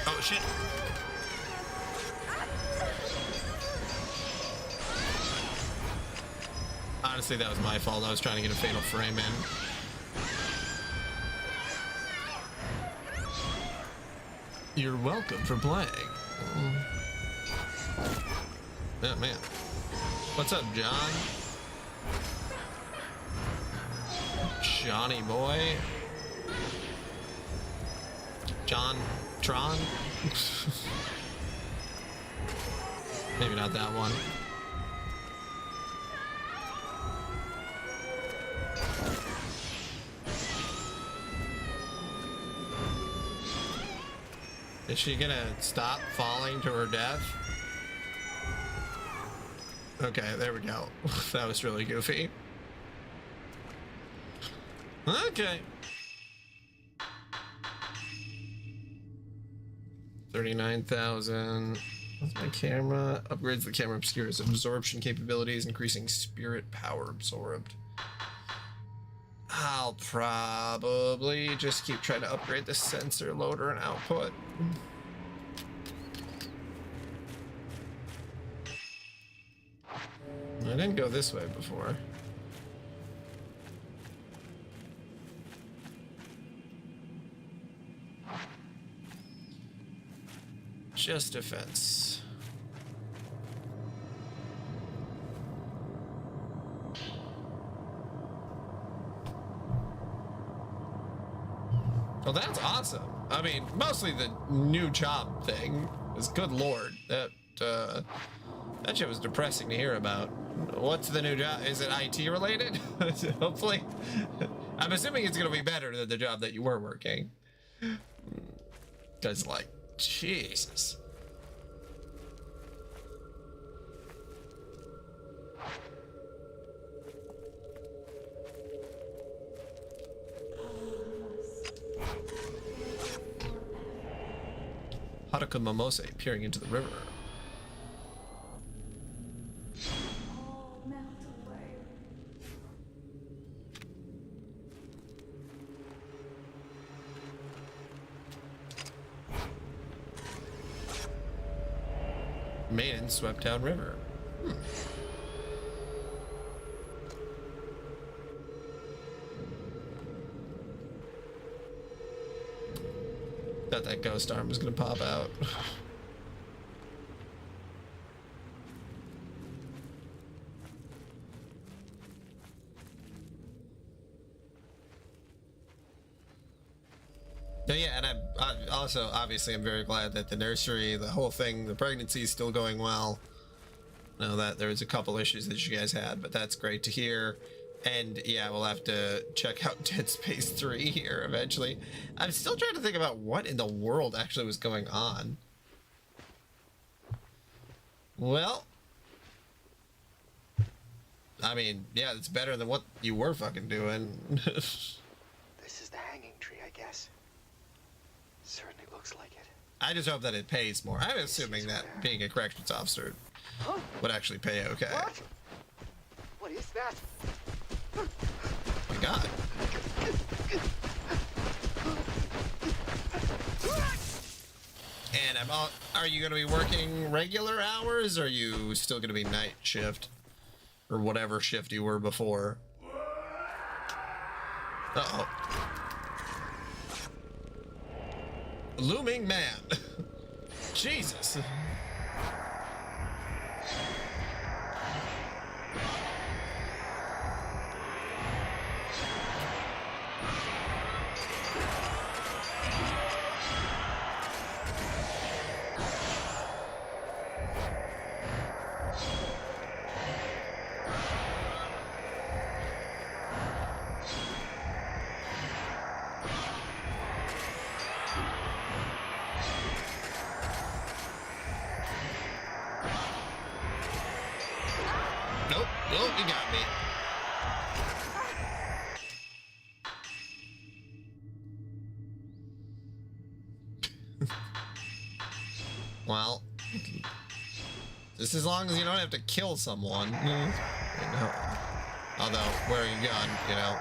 Oh shit. Honestly, that was my fault. I was trying to get a fatal frame in. You're welcome for playing. Oh man. What's up, John? Johnny boy? John Tron? Maybe not that one. Is she gonna stop falling to her death? Okay, there we go. That was really goofy. Okay. 39,000. What's my camera? Upgrades the camera obscures absorption capabilities, increasing spirit power absorbed. I'll probably just keep trying to upgrade the sensor loader and output. I didn't go this way before. Just defense. Well, that's awesome. I mean, mostly the new job thing is good lord. That shit was depressing to hear about. What's the new job? Is it IT related? Hopefully. I'm assuming it's gonna be better than the job that you were working. Cause like, Jesus. Haruka Momose peering into the river. Maiden swept down river. Thought that ghost arm was gonna pop out. Yeah, and I'm also, obviously, I'm very glad that the nursery, the whole thing, the pregnancy is still going well. I know that there was a couple issues that you guys had, but that's great to hear. And yeah, we'll have to check out Dead Space 3 here eventually. I'm still trying to think about what in the world actually was going on. Well, I mean, yeah, it's better than what you were fucking doing. This is the hanging tree, I guess. Certainly looks like it. I just hope that it pays more. I'm assuming that being a corrections officer would actually pay okay. What? What is that? Oh my God. And are you going to be working regular hours, or are you still going to be night shift? Or whatever shift you were before? Uh-oh. Looming man. Jesus. Well, just as long as you don't have to kill someone. You know. Although, wearing a gun, you know.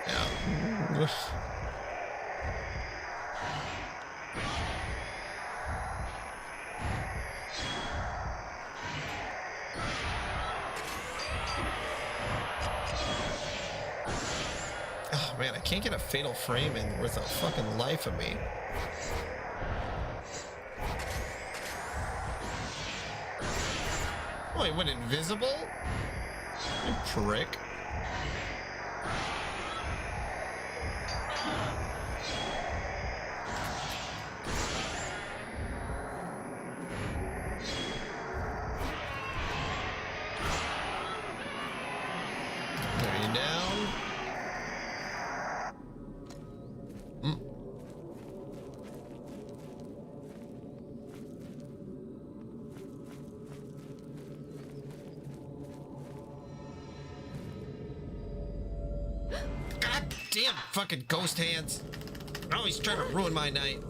Yeah. Oh man, I can't get a fatal frame in worth a fucking life of me. Oh, he went invisible? You prick. Are you down? God damn fucking ghost hands. Always trying to ruin my night.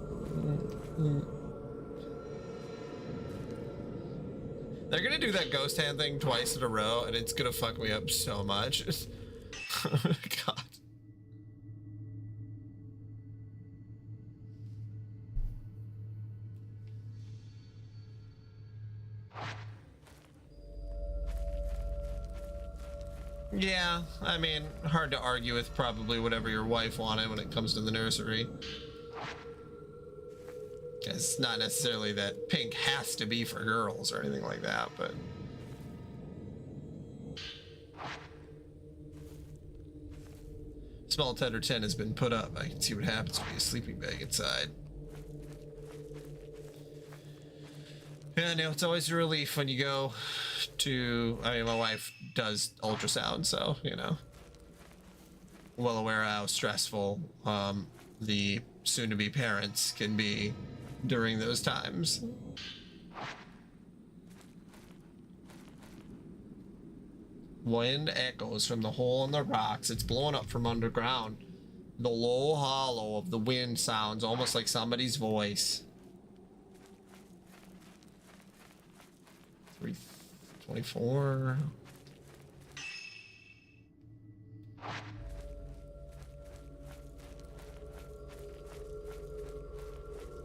They're gonna do that ghost hand thing twice in a row, and it's gonna fuck me up so much. God. Yeah, I mean, hard to argue with probably whatever your wife wanted when it comes to the nursery. It's not necessarily that pink has to be for girls or anything like that, but... Small tender tent has been put up. I can see what happens when you a sleeping bag inside. Yeah, no, it's always a relief when you go to... I mean, my wife does ultrasound, so, you know. Well aware how stressful the soon-to-be parents can be during those times. Wind echoes from the hole in the rocks. It's blowing up from underground. The low hollow of the wind sounds almost like somebody's voice. 324.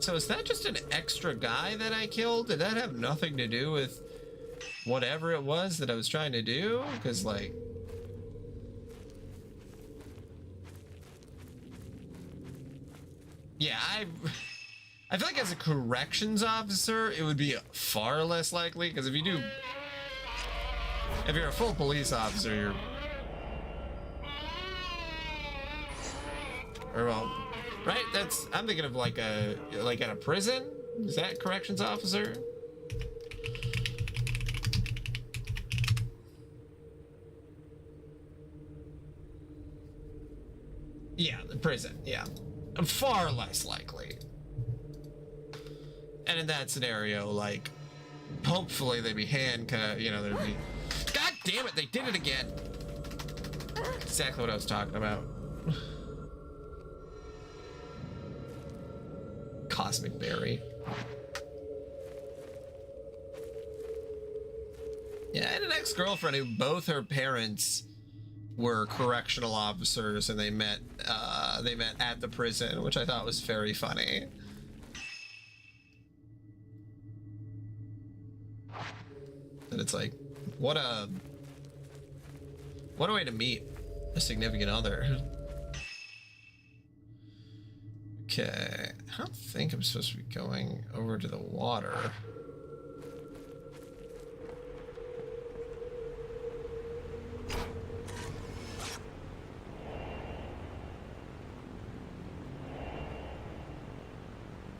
So is that just an extra guy that I killed? Did that have nothing to do with whatever it was that I was trying to do? Because, like... Yeah, I feel like as a corrections officer, it would be far less likely, because if you're a full police officer, you're... Or, well, right? I'm thinking of like at a prison? Is that corrections officer? Yeah, the prison, yeah. Far less likely. And in that scenario, like, hopefully they'd be handcuffed, you know, there'd be... God damn it, they did it again! Exactly what I was talking about. Cosmic Berry. Yeah, I had an ex-girlfriend who both her parents were correctional officers, and they met at the prison, which I thought was very funny. And it's like, what a way to meet a significant other. Okay, I don't think I'm supposed to be going over to the water.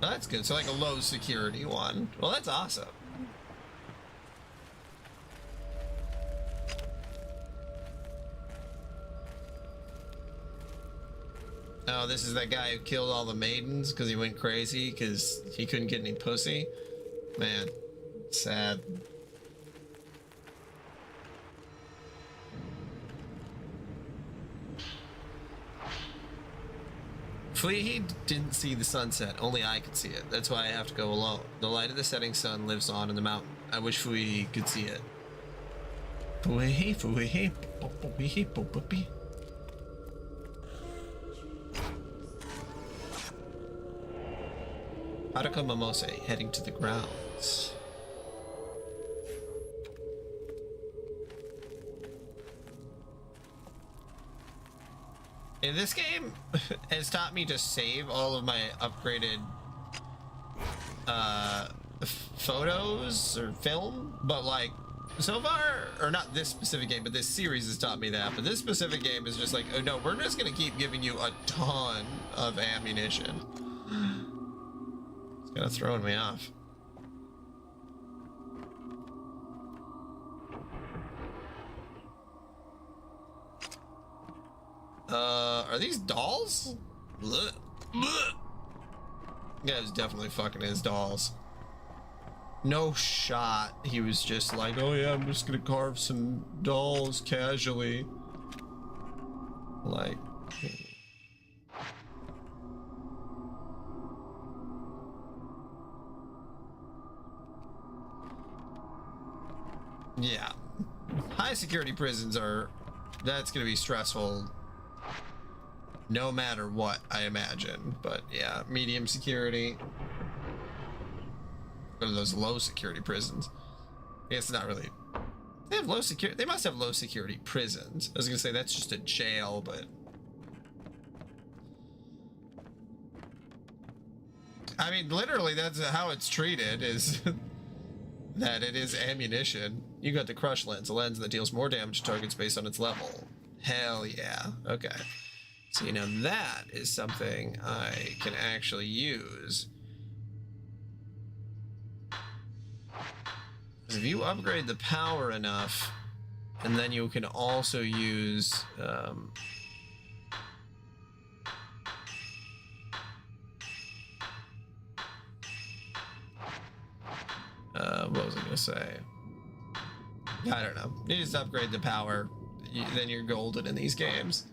Oh, that's good. So like a low security one. Well, that's awesome. Oh, this is that guy who killed all the maidens because he went crazy because he couldn't get any pussy. Man, sad. Fleehee didn't see the sunset. Only I could see it. That's why I have to go alone. The light of the setting sun lives on in the mountain. I wish Fleehee could see it. Fleehee, Fleehee, Fleehee, Fleehee. Haruka Momose heading to the grounds. In this game, has taught me to save all of my upgraded photos or film, but like so far, or not this specific game, but this series has taught me that. But this specific game is just like, oh no, we're just gonna keep giving you a ton of ammunition. It's kind of throwing me off. Are these dolls? Blech. Blech. Yeah, it's definitely fucking his dolls. No shot. He was just like, oh yeah, I'm just gonna carve some dolls casually. Like. Yeah. High security prisons are, that's gonna be stressful no matter what, I imagine. But yeah, medium security. Or those low security prisons. I guess it's not really. They have low security. They must have low security prisons. I was gonna say that's just a jail, but. I mean, literally, that's how it's treated, is that it is ammunition. You got the crush lens, a lens that deals more damage to targets based on its level. Hell yeah. Okay. So, you know, that is something I can actually use. If you upgrade the power enough, and then you can also use what was I gonna say? I don't know. You just upgrade the power, then you're golden in these games.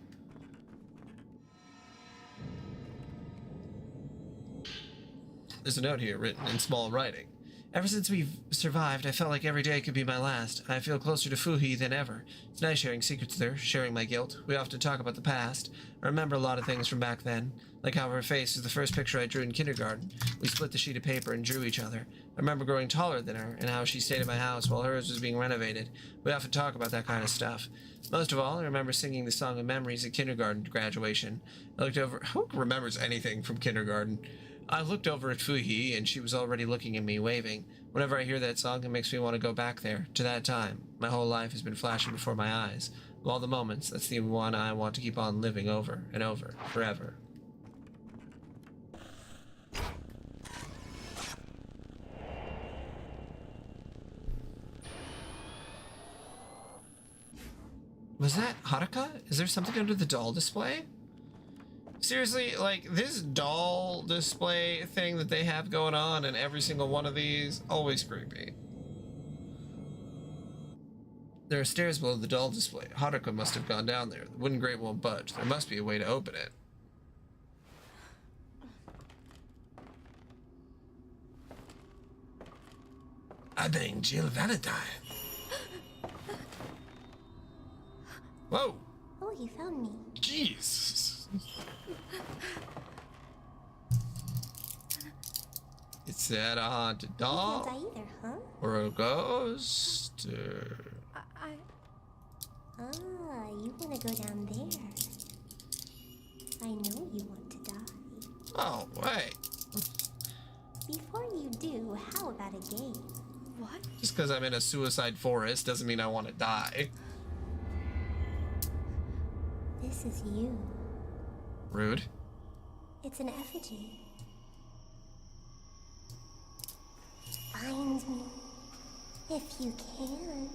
There's a note here written in small writing. Ever since we've survived, I felt like every day could be my last. I feel closer to Fuhi than ever. It's nice sharing secrets with her, sharing my guilt. We often talk about the past. I remember a lot of things from back then, like how her face was the first picture I drew in kindergarten. We split the sheet of paper and drew each other. I remember growing taller than her, and how she stayed at my house while hers was being renovated. We often talk about that kind of stuff. Most of all, I remember singing the Song of Memories at kindergarten graduation. I looked over... Who remembers anything from kindergarten? I looked over at Fuhi, and she was already looking at me, waving. Whenever I hear that song, it makes me want to go back there, to that time. My whole life has been flashing before my eyes. Of all the moments, that's the one I want to keep on living over and over, forever. Was that Haruka? Is there something under the doll display? Seriously, like, this doll display thing that they have going on in every single one of these, always creepy. There are stairs below the doll display. Haruka must have gone down there. The wooden grate won't budge. There must be a way to open it. I banged Jill Valentine. Whoa. Oh, you found me. Jeez. Is that a haunted doll? You can't die either, huh? Or a ghost? Or... Ah, you wanna go down there. I know you want to die. Oh, wait. Before you do, how about a game? What? Just because I'm in a suicide forest doesn't mean I want to die. This is you. Rude. It's an effigy. Find me, if you can.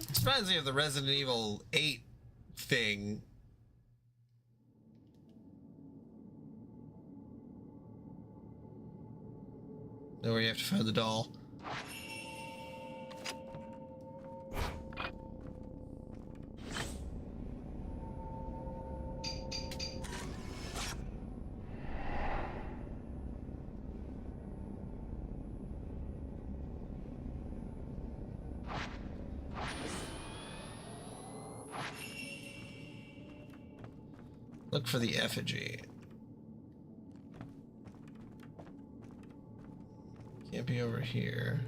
This reminds me of the Resident Evil 8 thing. Where you have to find the doll. Look for the effigy. Can't be over here.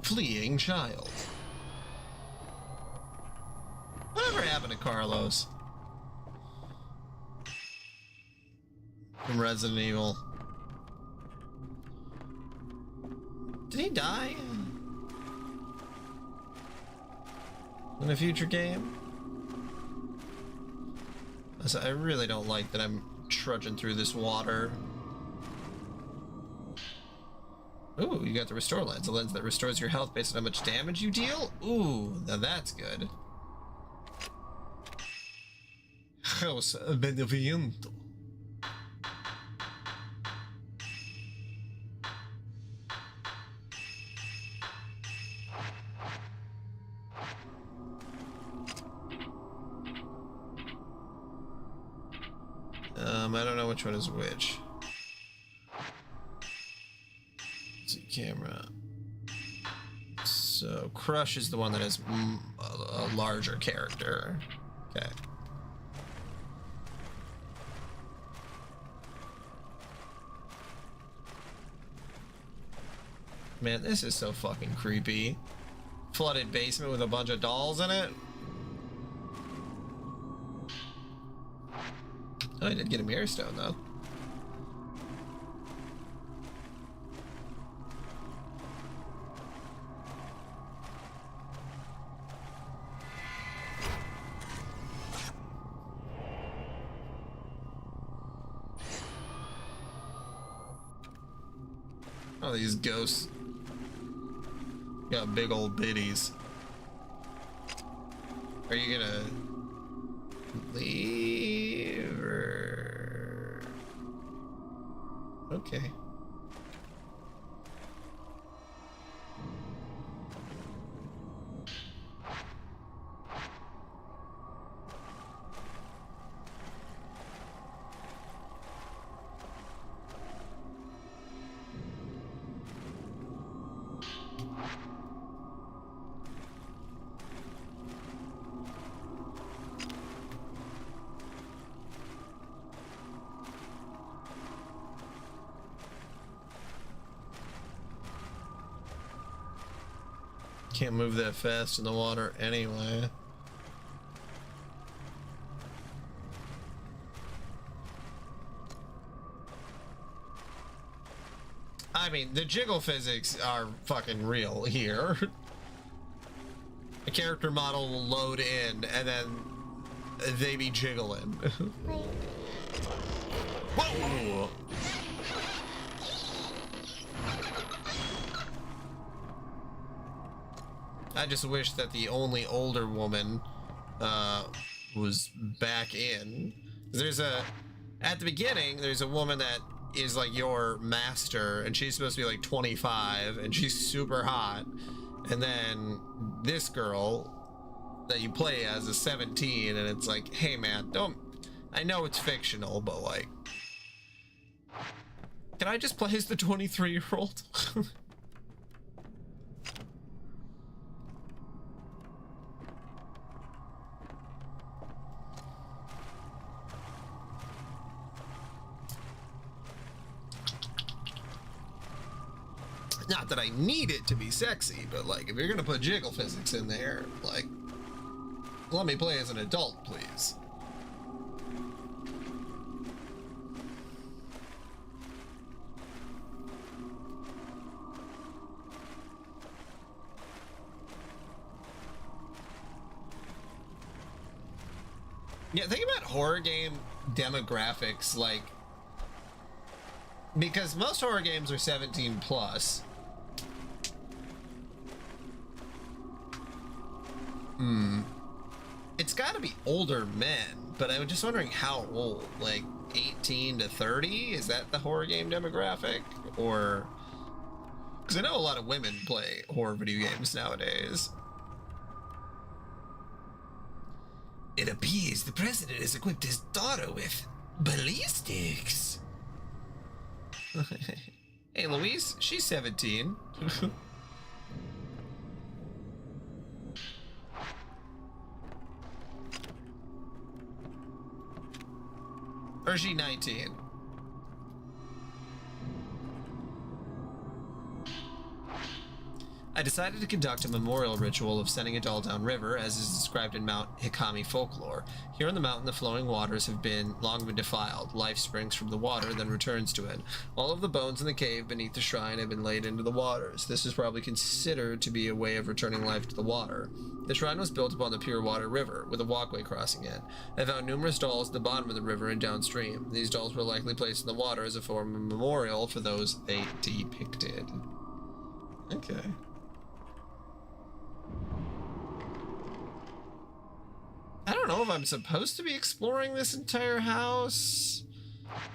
Fleeing child. Whatever happened to Carlos? From Resident Evil. Did he die? In a future game? I really don't like that I'm trudging through this water. Ooh, you got the restore lens. A lens that restores your health based on how much damage you deal? Ooh, now that's good. House Beneviento. I don't know which one is which. Let's see, camera. So Crush is the one that has a larger character. Okay. Man, this is so fucking creepy. Flooded basement with a bunch of dolls in it. Oh, I did get a mirror stone though. Oh, these ghosts got big old bitties. Are you gonna leave or... Okay. Can't move that fast in the water anyway. I mean, the jiggle physics are fucking real here. A character model will load in and then they be jiggling. Whoa! I just wish that the only older woman was back in. There's at the beginning, there's a woman that is like your master, and she's supposed to be like 25, and she's super hot. And then this girl that you play as is 17, and it's like, hey man, don't, I know it's fictional, but like, can I just play as the 23-year-old? Not that I need it to be sexy, but like, if you're gonna put jiggle physics in there, like, let me play as an adult, please. Yeah, think about horror game demographics, like, because most horror games are 17 plus. It's gotta be older men, but I'm just wondering how old, like 18 to 30? Is that the horror game demographic? Or, because I know a lot of women play horror video games nowadays. It appears the president has equipped his daughter with ballistics. Hey, Louise, she's 17. Or is she 19? I decided to conduct a memorial ritual of sending a doll downriver, as is described in Mount Hikami folklore. Here on the mountain, the flowing waters have long been defiled. Life springs from the water, then returns to it. All of the bones in the cave beneath the shrine have been laid into the waters. This is probably considered to be a way of returning life to the water. The shrine was built upon the Pure Water River, with a walkway crossing it. I found numerous dolls at the bottom of the river and downstream. These dolls were likely placed in the water as a form of memorial for those they depicted. Okay. I don't know if I'm supposed to be exploring this entire house.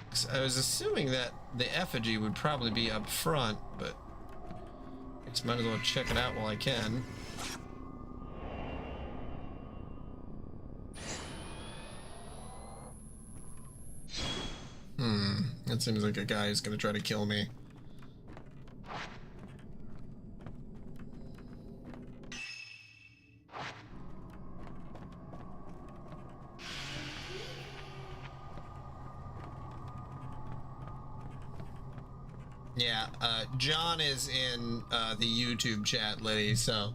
'Cause I was assuming that the effigy would probably be up front, but I just might as well check it out while I can. That seems like a guy who's gonna try to kill me. Yeah, John is in the YouTube chat, Liddy, so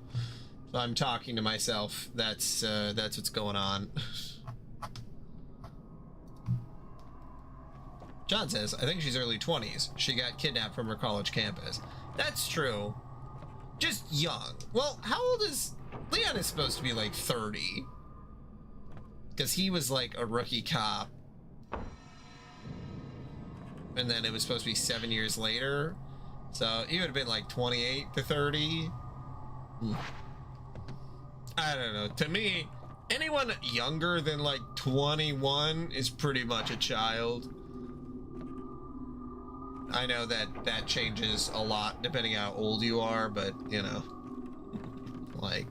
if I'm talking to myself, that's what's going on. John says, I think she's early 20s. She got kidnapped from her college campus. That's true. Just young. Well, how old is... Leon is supposed to be like 30. Because he was like a rookie cop. And then it was supposed to be 7 years later. So he would have been like 28 to 30. I don't know. To me, anyone younger than like 21 is pretty much a child. I know that changes a lot depending how old you are, but you know, like...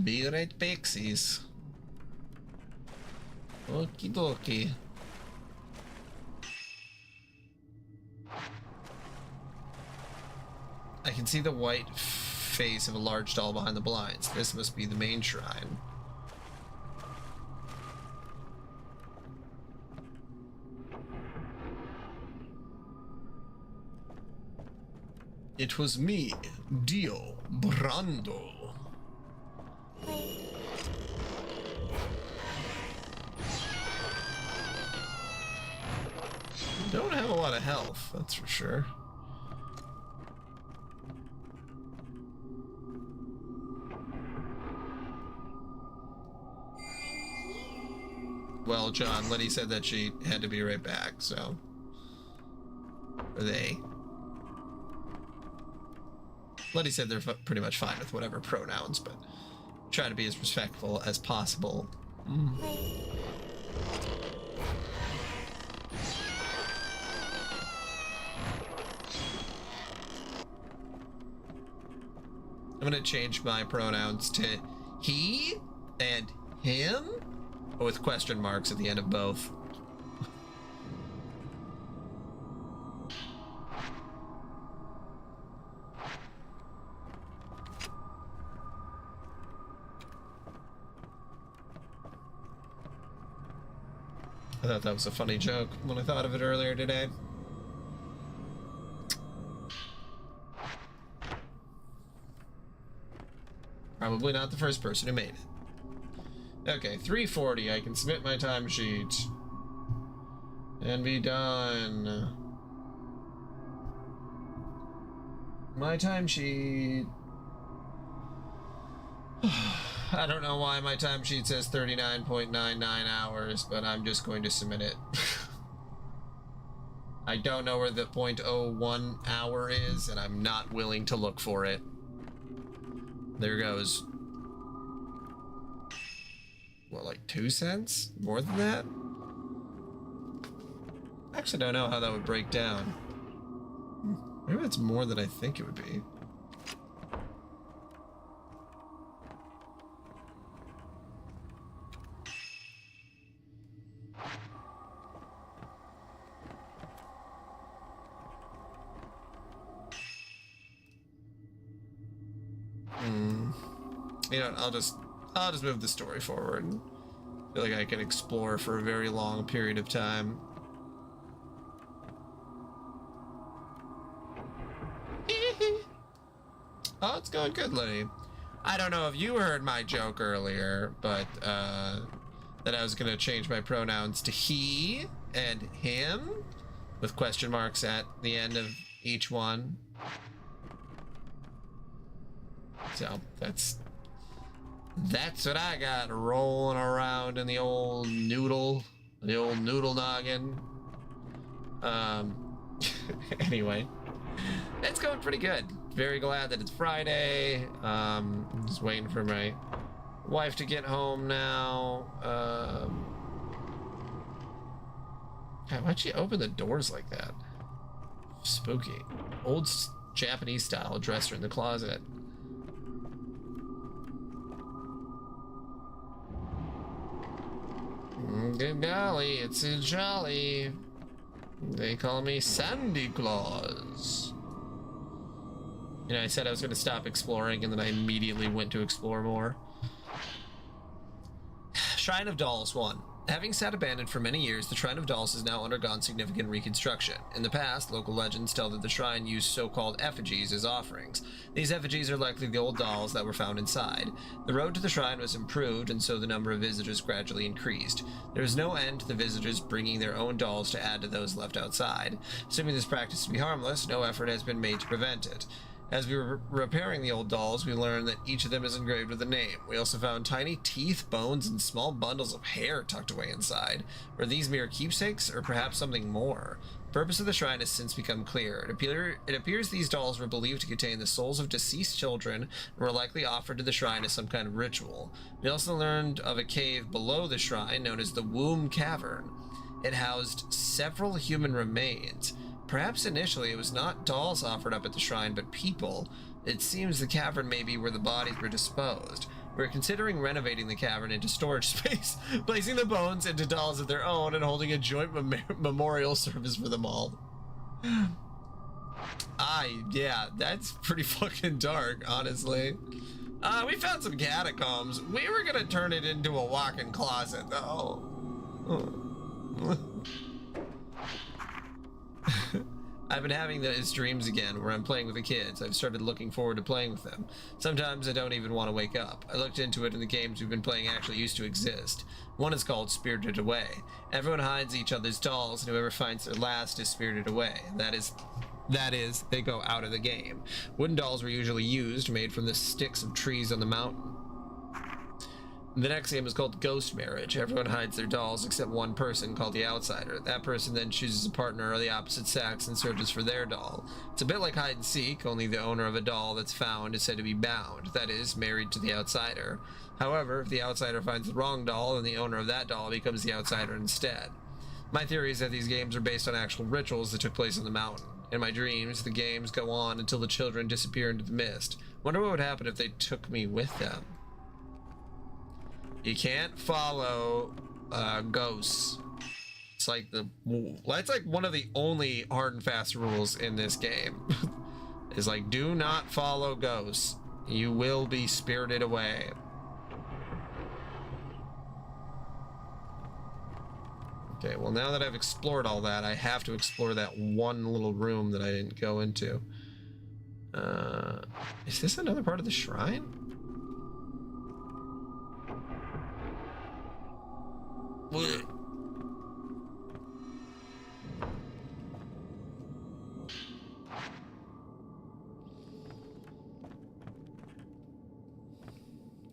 Be right pixies. Okie dokie. I can see the white face of a large doll behind the blinds. This must be the main shrine. It was me, Dio Brando. Don't have a lot of health, that's for sure. Well, John, Letty said that she had to be right back, so... Or they. Letty said they're pretty much fine with whatever pronouns, but try to be as respectful as possible. I'm gonna change my pronouns to he and him, but with question marks at the end of both. I thought that was a funny joke when I thought of it earlier today. Probably not the first person who made it. Okay, 3:40. I can submit my timesheet and be done. My timesheet. I don't know why my timesheet says 39.99 hours, but I'm just going to submit it. I don't know where the .01 hour is, and I'm not willing to look for it. There goes. What, like 2 cents? More than that? I actually don't know how that would break down. Maybe it's more than I think it would be. You know, I'll just move the story forward. I feel like I can explore for a very long period of time. Oh, it's going good, Lenny. I don't know if you heard my joke earlier, but that I was gonna change my pronouns to he and him with question marks at the end of each one. So that's what I got rolling around in the old noodle noggin. Anyway, it's going pretty good. Very glad that it's Friday. I'm just waiting for my wife to get home now. God, why'd she open the doors like that? Spooky. Old Japanese style dresser in the closet. Good golly, it's a jolly. They call me Sandy Claus. You know, I said I was going to stop exploring, and then I immediately went to explore more. Shrine of Dolls 1. Having sat abandoned for many years, the Shrine of Dolls has now undergone significant reconstruction. In the past, local legends tell that the shrine used so-called effigies as offerings. These effigies are likely the old dolls that were found inside. The road to the shrine was improved, and so the number of visitors gradually increased. There was no end to the visitors bringing their own dolls to add to those left outside. Assuming this practice to be harmless, no effort has been made to prevent it. As we were repairing the old dolls, we learned that each of them is engraved with a name. We also found tiny teeth, bones, and small bundles of hair tucked away inside. Were these mere keepsakes, or perhaps something more? The purpose of the shrine has since become clear. It appears these dolls were believed to contain the souls of deceased children and were likely offered to the shrine as some kind of ritual. We also learned of a cave below the shrine known as the Womb Cavern. It housed several human remains. Perhaps initially it was not dolls offered up at the shrine, but people. It seems the cavern may be where the bodies were disposed. We're considering renovating the cavern into storage space, placing the bones into dolls of their own, and holding a joint memorial service for them all. Yeah, that's pretty fucking dark, honestly. We found some catacombs. We were gonna turn it into a walk-in closet, though. I've been having those dreams again where I'm playing with the kids. I've started looking forward to playing with them. Sometimes I don't even want to wake up. I looked into it and the games we've been playing actually used to exist. One is called Spirited Away. Everyone hides each other's dolls, and whoever finds their last is spirited away. That is, they go out of the game. Wooden dolls were usually used, made from the sticks of trees on the mountain. The next game is called Ghost Marriage. Everyone hides their dolls except one person called the Outsider. That person then chooses a partner of the opposite sex and searches for their doll. It's a bit like hide and seek, only the owner of a doll that's found is said to be bound, that is, married to the Outsider. However, if the Outsider finds the wrong doll, then the owner of that doll becomes the Outsider instead. My theory is that these games are based on actual rituals that took place on the mountain. In my dreams, the games go on until the children disappear into the mist. Wonder what would happen if they took me with them. You can't follow ghosts. It's like that's like one of the only hard and fast rules in this game. Is like, do not follow ghosts. You will be spirited away. Okay, well now that I've explored all that, I have to explore that one little room that I didn't go into. Is this another part of the shrine?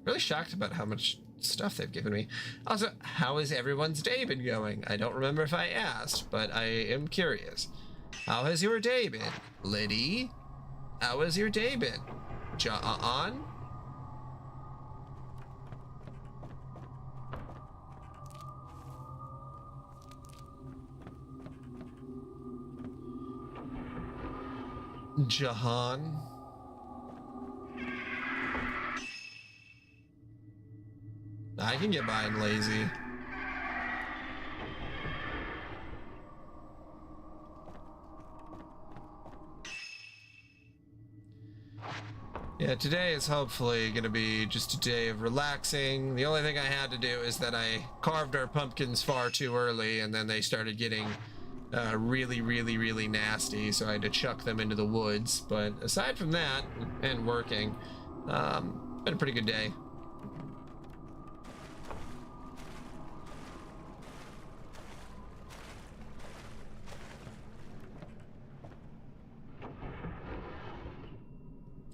Really shocked about how much stuff they've given me. Also, how has everyone's day been going? I don't remember if I asked, but I am curious. How has your day been? Liddy? How has your day been? John? Jahan? I can get by and lazy. Yeah, today is hopefully going to be just a day of relaxing. The only thing I had to do is that I carved our pumpkins far too early, and then they started getting really nasty, so I had to chuck them into the woods. But aside from that, and working, been a pretty good day.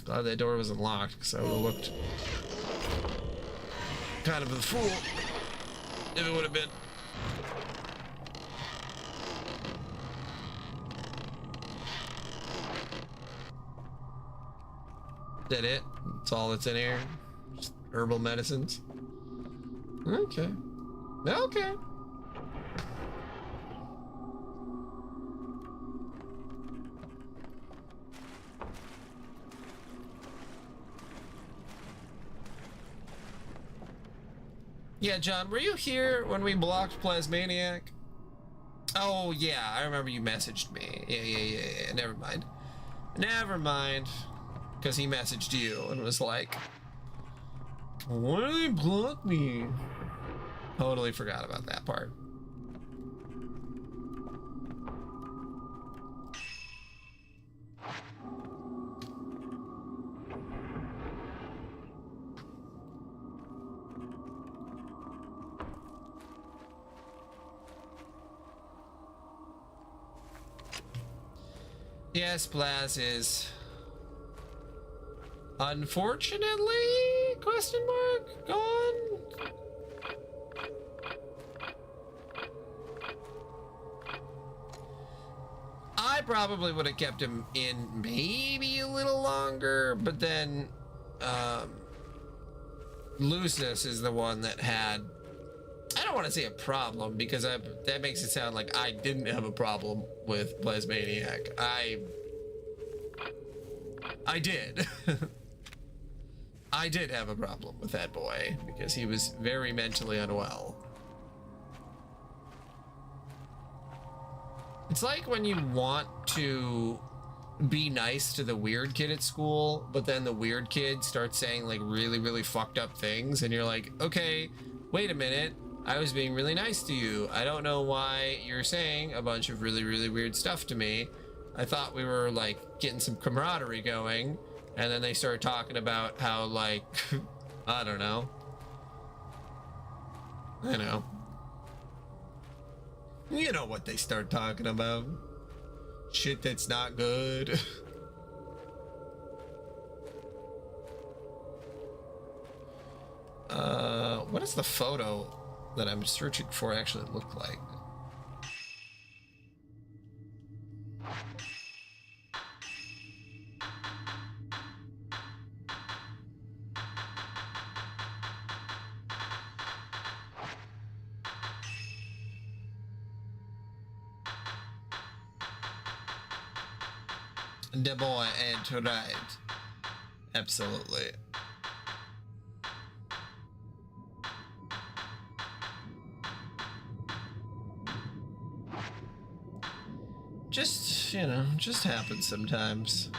Glad that door wasn't locked, because I would have looked kind of a fool if it would have been. Is that it? That's all that's in here? Just herbal medicines? Okay. Okay. Yeah, John, were you here when we blocked Plasmaniac? Oh, yeah, I remember you messaged me. Yeah. Never mind. Never mind. Because he messaged you and was like, why do they block me? Totally forgot about that part. Yes, Blaz is unfortunately, question mark, gone? I probably would have kept him in maybe a little longer, but then Lucis is the one that had, I don't want to say a problem, because that makes it sound like I didn't have a problem with Plasmaniac. I did. I did have a problem with that boy, because he was very mentally unwell. It's like when you want to be nice to the weird kid at school, but then the weird kid starts saying like really fucked up things, and you're like, okay, wait a minute. I was being really nice to you. I don't know why you're saying a bunch of really weird stuff to me. I thought we were like getting some camaraderie going, and then they started talking about how like, I don't know. I know. You know what they start talking about. Shit that's not good. What does the photo that I'm searching for actually look like? The boy ain't right. Absolutely. Just, you know, just happens sometimes.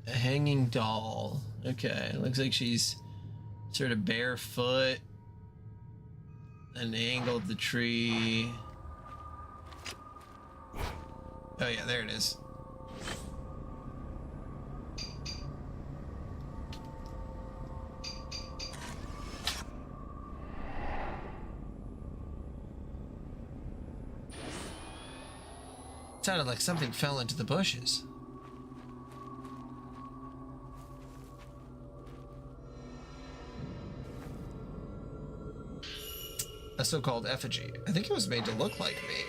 A hanging doll. Okay, looks like she's sort of barefoot. An angle of the tree. Oh yeah, there it is. Sounded like something fell into the bushes. A so-called effigy. I think it was made to look like me.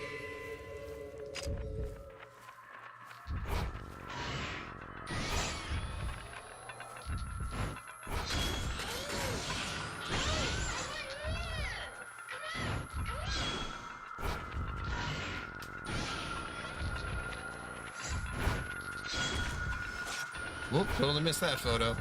Whoop, totally missed that photo.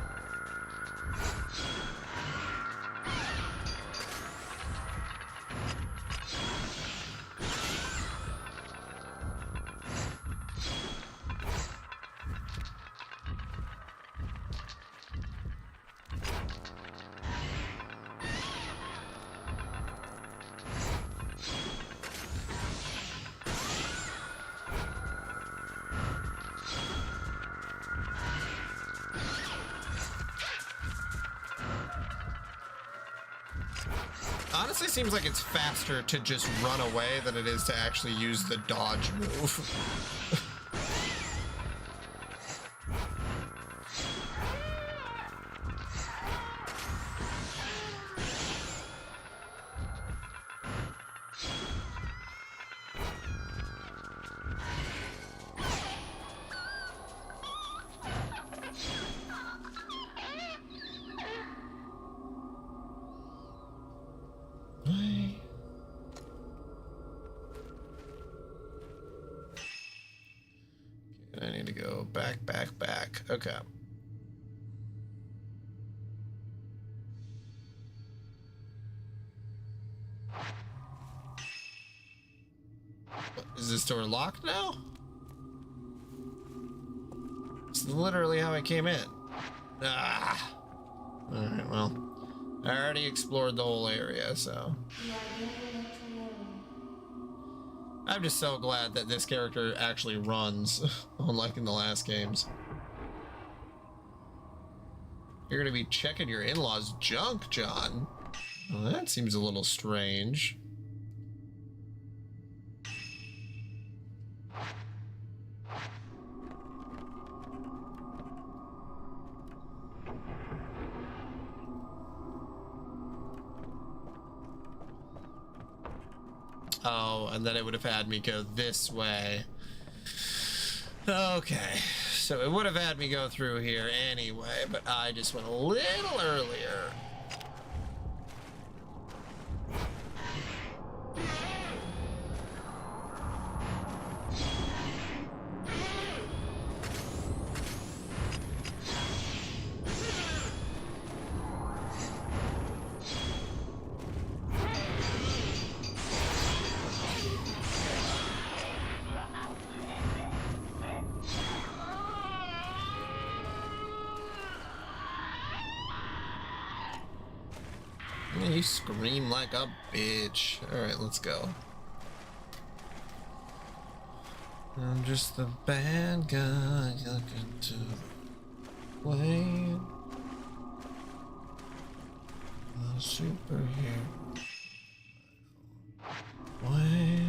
honestly seems like it's faster to just run away than it is to actually use the dodge move. I need to go back, back, back. Okay. What, is this door locked now? It's literally how I came in. Ah. Alright, well. I already explored the whole area, so. I'm just so glad that this character actually runs, unlike in the last games. You're gonna be checking your in-laws' junk, John. Well, that seems a little strange. Oh, and then it would have had me go this way. Okay, so it would have had me go through here anyway, but I just went a little earlier. You scream like a bitch. Alright, let's go. I'm just the bad guy looking to wait. A superhero. Wait.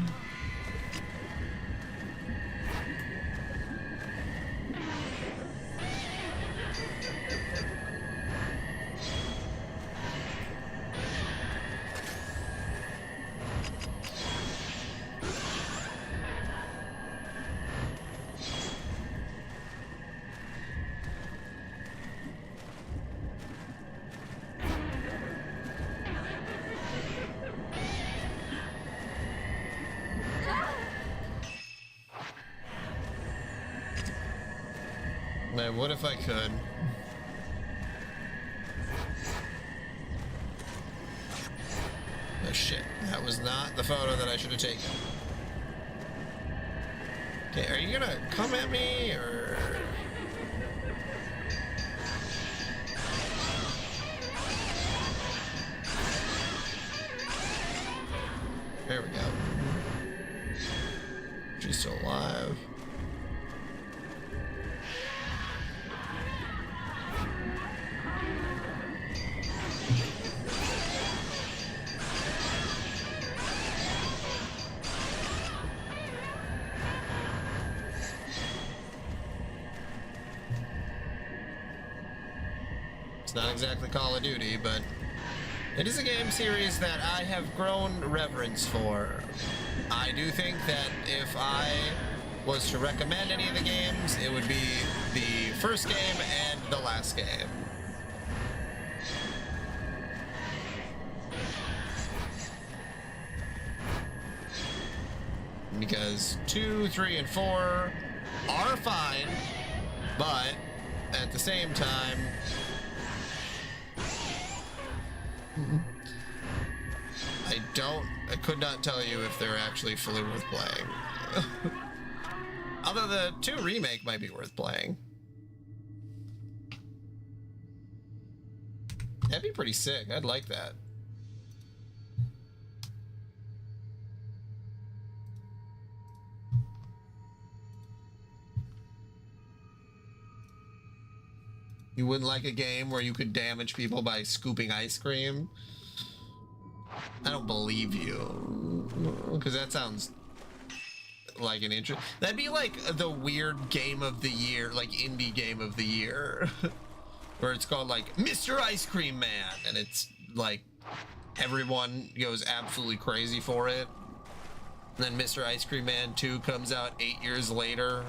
Man, what if I could? Oh shit, that was not the photo that I should have taken. Okay, are you gonna come at me, or...? There we go. She's still alive. It's not exactly Call of Duty, but it is a game series that I have grown reverence for. I do think that if I was to recommend any of the games, it would be the first game and the last game. Because 2, 3, and 4 are fine, but at the same time, I could not tell you if they're actually fully worth playing. Although the 2 remake might be worth playing. That'd be pretty sick. I'd like that. You wouldn't like a game where you could damage people by scooping ice cream? I don't believe you. Because that sounds like an intro. That'd be like the weird game of the year, like indie game of the year. Where it's called like Mr. Ice Cream Man. And it's like everyone goes absolutely crazy for it. And then Mr. Ice Cream Man 2 comes out 8 years later.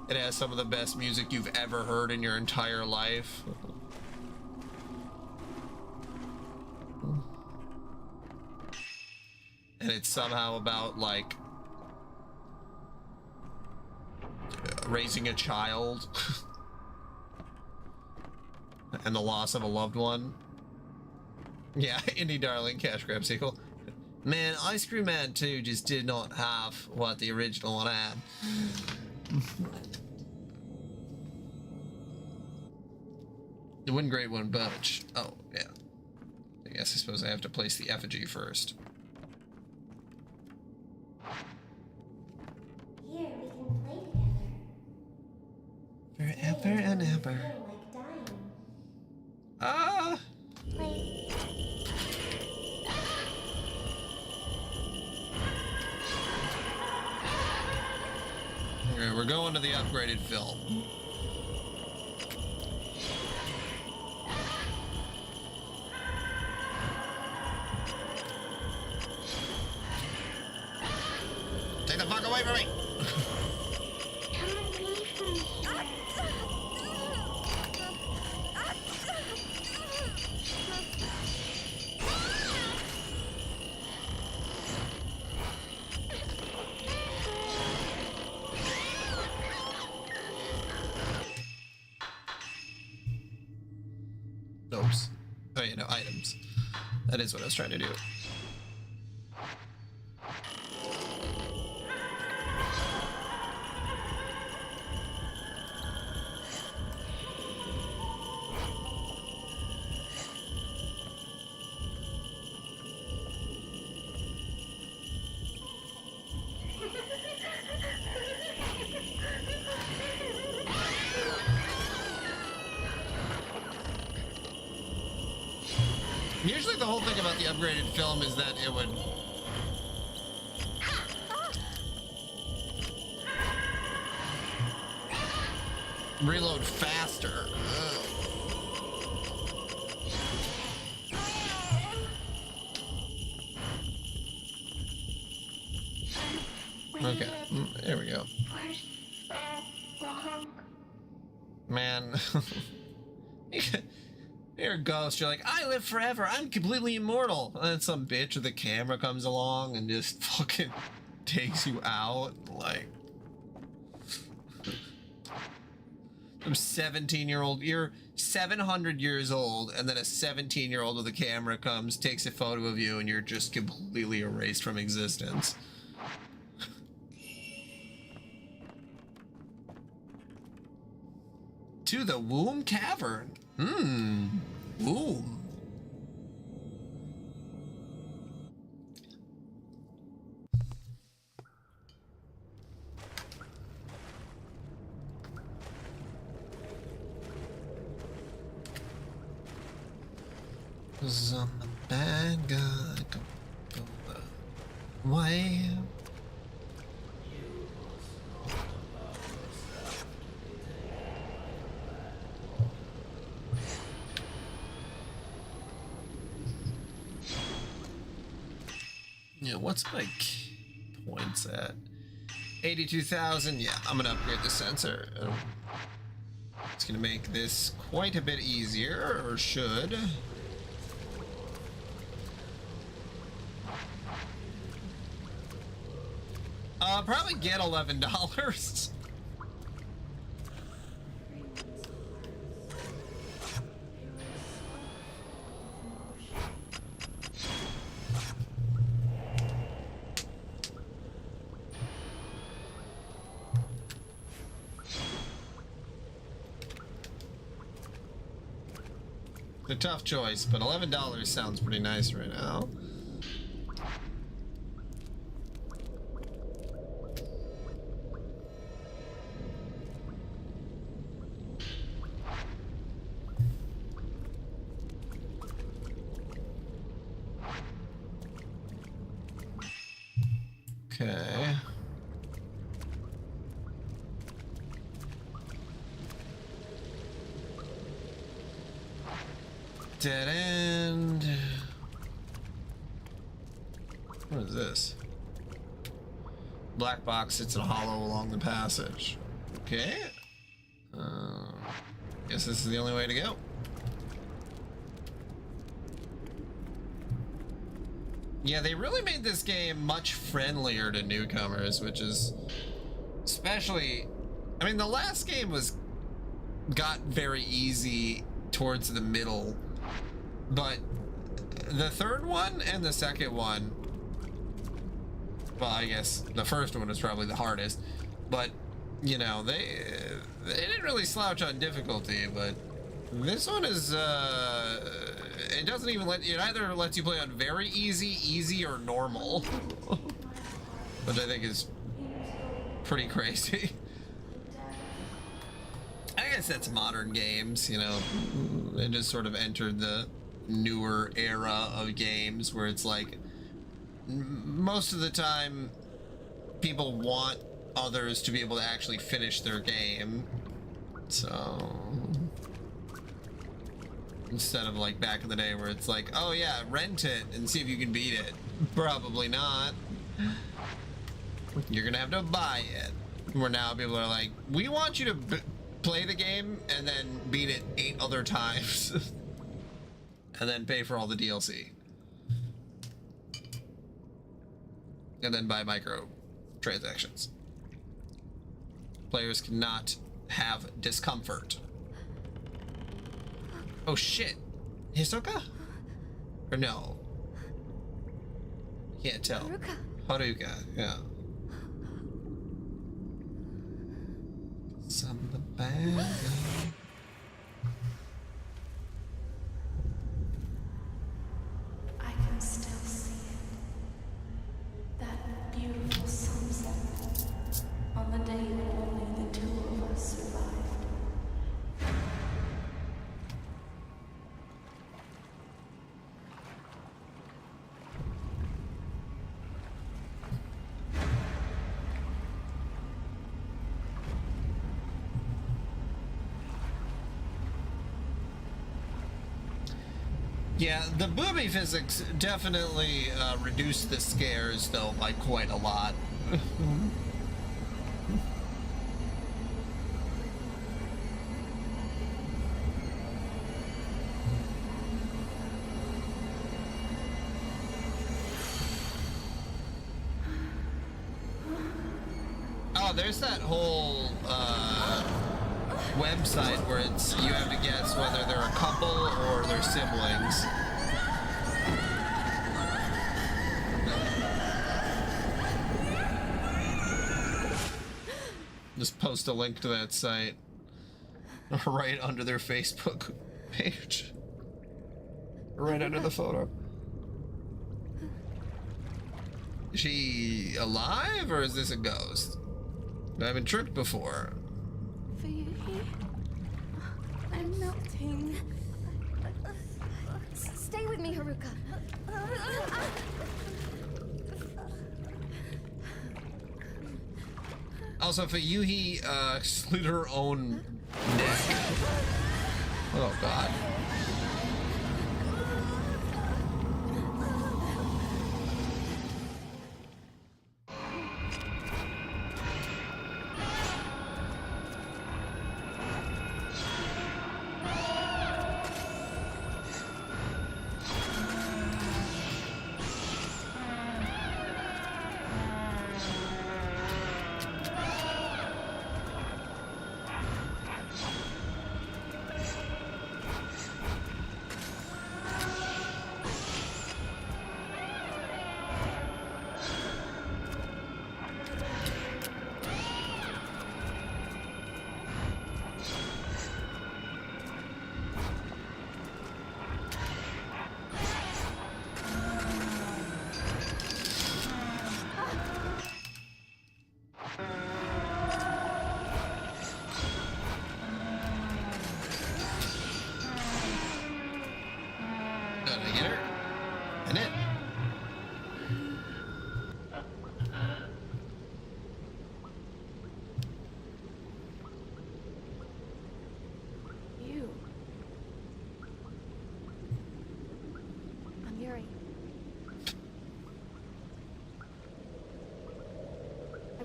It has some of the best music you've ever heard in your entire life. And it's somehow about like raising a child and the loss of a loved one. Yeah, Indie Darling Cash Grab sequel. Man, Ice Cream Man 2 just did not have what the original one had. It wouldn't grade one bunch. Oh, yeah. I guess I suppose I have to place the effigy first. Here, we can play together. Forever and I ever. feel like dying. Ah! Play. Okay, we're going to the upgraded film. Take the fuck away from me! Oops. Oh, yeah, no, items. That is what I was trying to do. Usually the whole thing about the upgraded film is that it would reload faster. Okay, there we go. Man. You're a ghost. You're like, I live forever. I'm completely immortal. And then some bitch with a camera comes along and just fucking takes you out. Like, some 17-year-old. You're 700 years old, and then a 17-year-old with a camera comes, takes a photo of you, and you're just completely erased from existence. To the Womb Cavern. Womb. I'm a bad guy. Go away. Yeah, what's my points at? 82,000. Yeah, I'm gonna upgrade the sensor. It's gonna make this quite a bit easier, or should. Probably get $11. A tough choice, but $11 sounds pretty nice right now. Okay. Dead end. What is this? Black box sits in a hollow along the passage. Okay. Guess this is the only way to go. Yeah, they really made this game much friendlier to newcomers, which is especially, I mean, the last game got very easy towards the middle, but the third one and the second one, well, I guess the first one was probably the hardest, but you know, they didn't really slouch on difficulty, but this one is it doesn't even it either lets you play on very easy, easy, or normal, which I think is pretty crazy. I guess that's modern games, you know. It just sort of entered the newer era of games where it's like most of the time people want others to be able to actually finish their game. So instead of like back in the day where it's like, oh yeah, rent it and see if you can beat it. Probably not. You're gonna have to buy it. Where now people are like, we want you to play the game and then beat it 8 other times. And then pay for all the DLC. And then buy micro transactions. Players cannot have discomfort. Oh shit. Hisoka? Or no? Can't tell. Haruka. Haruka, yeah. Some the bad. I can still see it. That beautiful sunset on the day that only the two of us survived. Yeah, the booby physics definitely reduced the scares, though, by quite a lot. Oh, there's that whole website where it's you have to guess whether they're a couple or they're siblings. Just post a link to that site right under their Facebook page. Right under the photo. Is she alive or is this a ghost? I've been tricked before. I'm melting. Stay with me, Haruka. Also, Fuyuhi slit her own neck. Oh god.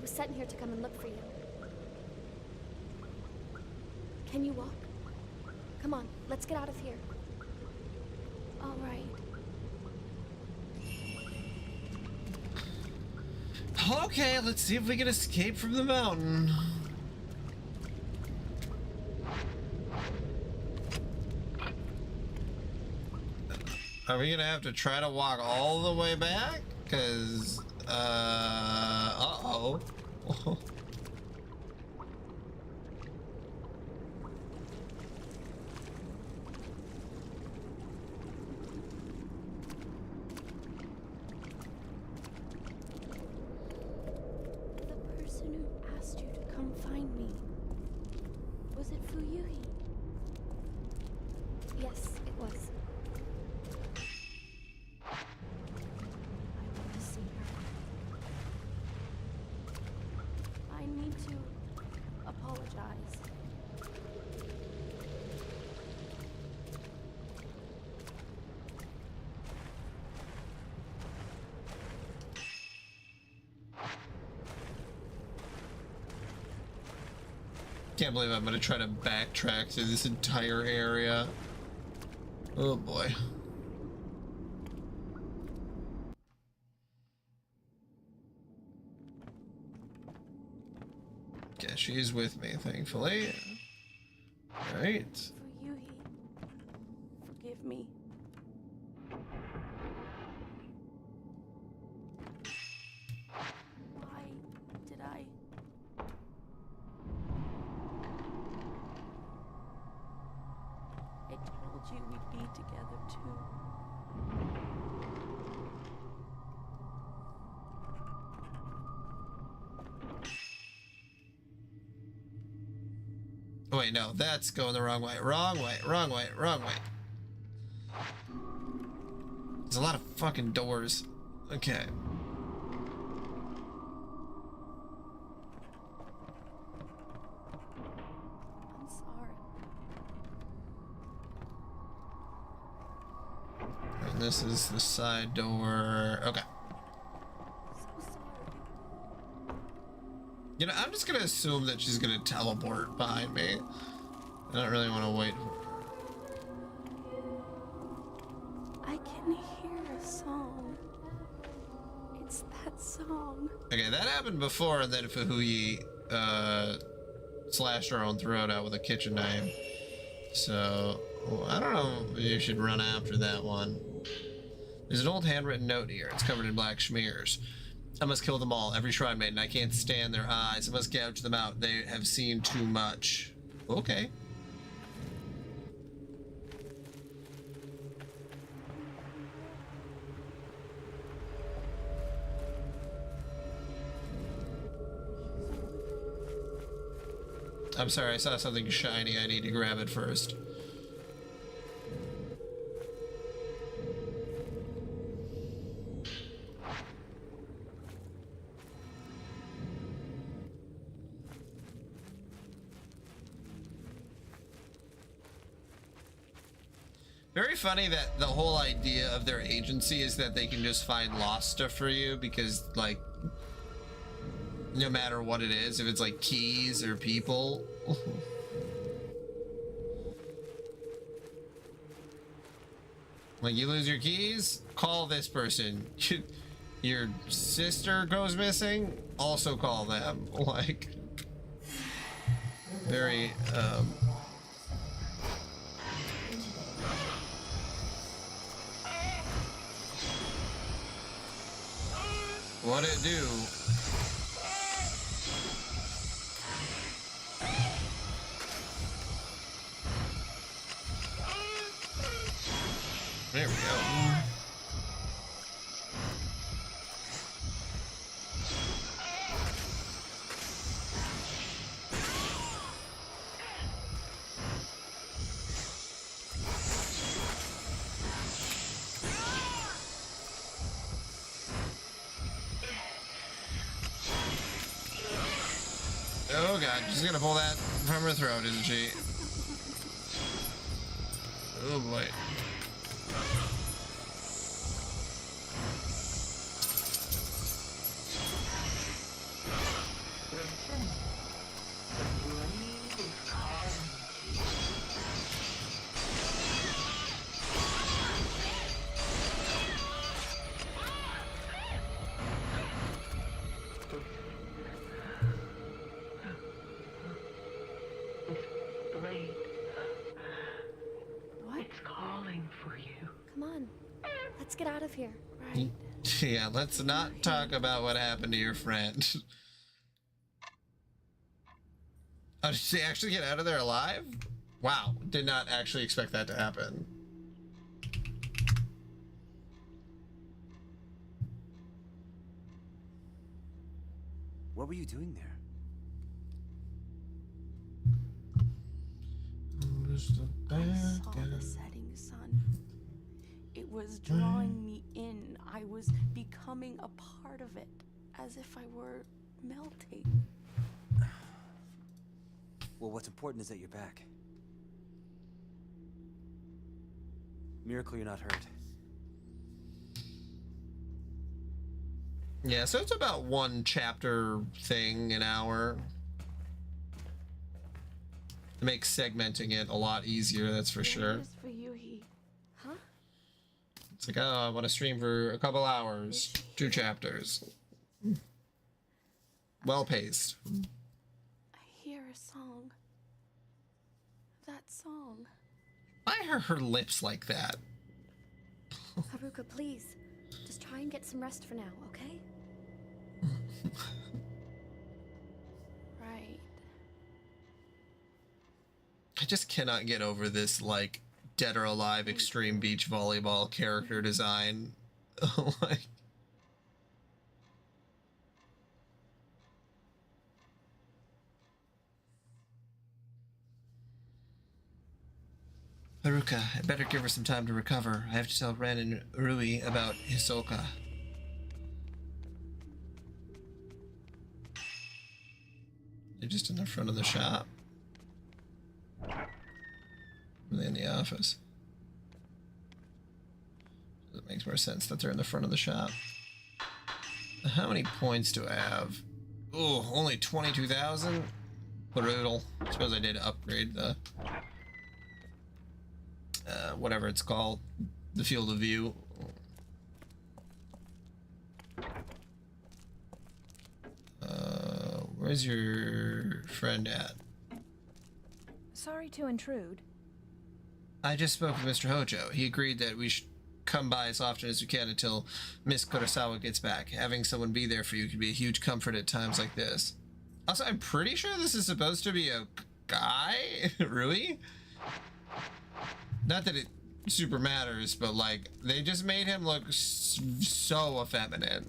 was sent here to come and look for you. Can you walk? Come on, let's get out of here. All right. Okay, let's see if we can escape from the mountain. Are we gonna have to try to walk all the way back? Cause, uh-oh. The person who asked you to come find me, was it Fuyuhi? Yes, it was. I want to see her. I need to apologize. Can't believe I'm gonna try to backtrack through this entire area. Oh boy. Okay, she's with me, thankfully. Alright. Fuyuhi, forgive me. Why did I? I told you we'd be together too. Oh wait, no, that's going the wrong way. Wrong way, wrong way, wrong way. There's a lot of fucking doors. Okay. I'm sorry. And this is the side door. Okay. So sorry. You know, I'm just gonna assume that she's gonna teleport behind me. I don't really want to wait. I can hear a song. It's that song. Okay, that happened before, and then Fuhuyi slashed her own throat out with a kitchen knife. So, I don't know if you should run after that one. There's an old handwritten note here. It's covered in black smears. I must kill them all, every shrine maiden. I can't stand their eyes. I must gouge them out. They have seen too much. Okay. I'm sorry, I saw something shiny. I need to grab it first. Very funny that the whole idea of their agency is that they can just find lost stuff for you because, like, no matter what it is, if it's like keys or people. Like, you lose your keys, call this person. Your sister goes missing, also call them. Like, very, what'd it do? There we go. Oh god, she's gonna pull that from her throat, isn't she? Oh boy. Let's get out of here, right? Yeah, let's not talk about what happened to your friend. Oh, did she actually get out of there alive? Wow, did not actually expect that to happen. What were you doing there? I saw the setting sun. It was drawing me in. I was becoming a part of it, as if I were melting. Well, what's important is that you're back. Miracle you're not hurt. Yeah, so it's about one chapter thing an hour. It makes segmenting it a lot easier, that's for sure. Here's for you, Huh? It's like, oh, I want to stream for a couple hours. 2 chapters. Well paced. I hear a song. That song. Why are her lips like that? Haruka, please. Just try and get some rest for now, okay? Right. I just cannot get over this, like, Dead or Alive Extreme Beach Volleyball character design. Like... Haruka, I better give her some time to recover. I have to tell Ren and Rui about Hisoka. They're just in the front of the shop. Are they in the office? It makes more sense that they're in the front of the shop. How many points do I have? Oh, only 22,000? Brutal. I suppose I did upgrade the... whatever it's called. The field of view. Where's your friend at? Sorry to intrude. I just spoke with Mr. Hojo. He agreed that we should come by as often as we can until Miss Kurosawa gets back. Having someone be there for you could be a huge comfort at times like this. Also, I'm pretty sure this is supposed to be a guy, Rui? Not that it super matters, but like, they just made him look so effeminate.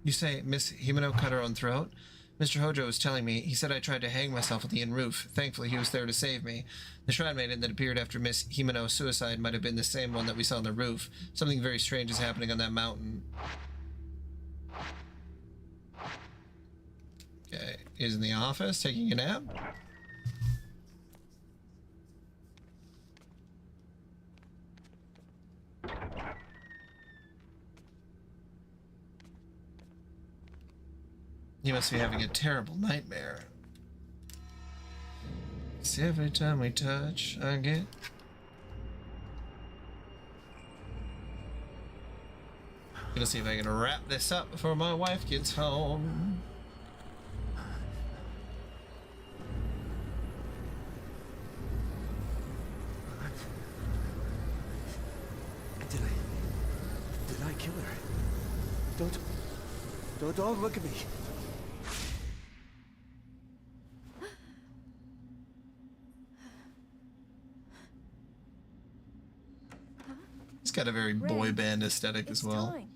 You say Miss Himeno cut her own throat? Mr. Hojo was telling me. He said I tried to hang myself on the inn roof. Thankfully, he was there to save me. The shrine maiden that appeared after Miss Himeno's suicide might have been the same one that we saw on the roof. Something very strange is happening on that mountain. Okay, he's in the office taking a nap. He must be having a terrible nightmare. See, every time we touch, I get... Gonna see if I can wrap this up before my wife gets home. Did I kill her? Don't look at me. It's got a very boy band aesthetic as well. Time.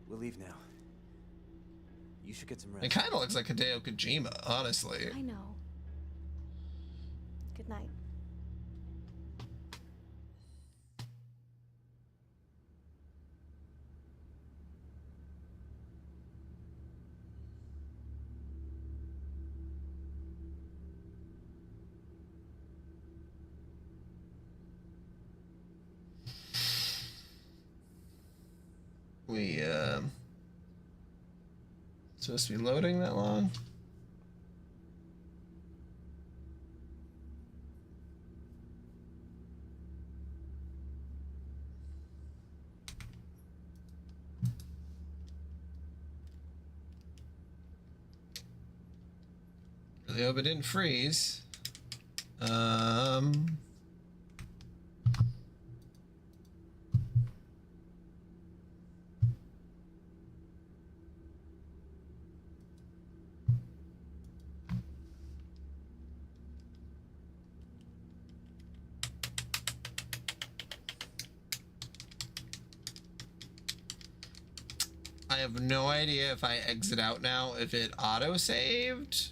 We'll leave now. You should get some rest. It kind of looks like Hideo Kojima, honestly. I know. Good night. supposed to be loading that long? Really hope it didn't freeze. I have no idea if I exit out now, if it auto-saved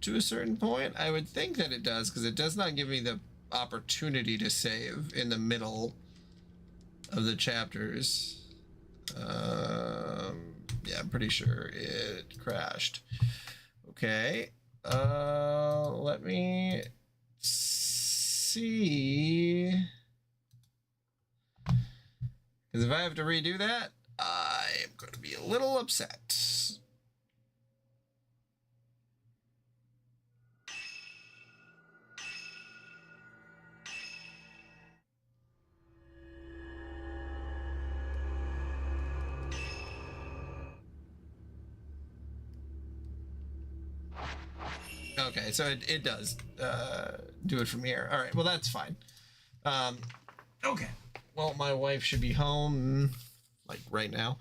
to a certain point. I would think that it does, because it does not give me the opportunity to save in the middle of the chapters. Yeah, I'm pretty sure it crashed. Okay. Let me see. Because if I have to redo that, I am going to be a little upset. Okay, so it does do it from here. All right, well, that's fine. Okay, well, my wife should be home, like, right now.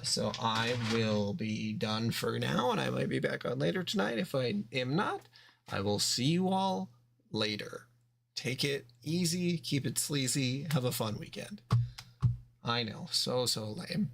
So I will be done for now, and I might be back on later tonight. If I am not, I will see you all later. Take it easy, keep it sleazy, have a fun weekend. I know, so lame.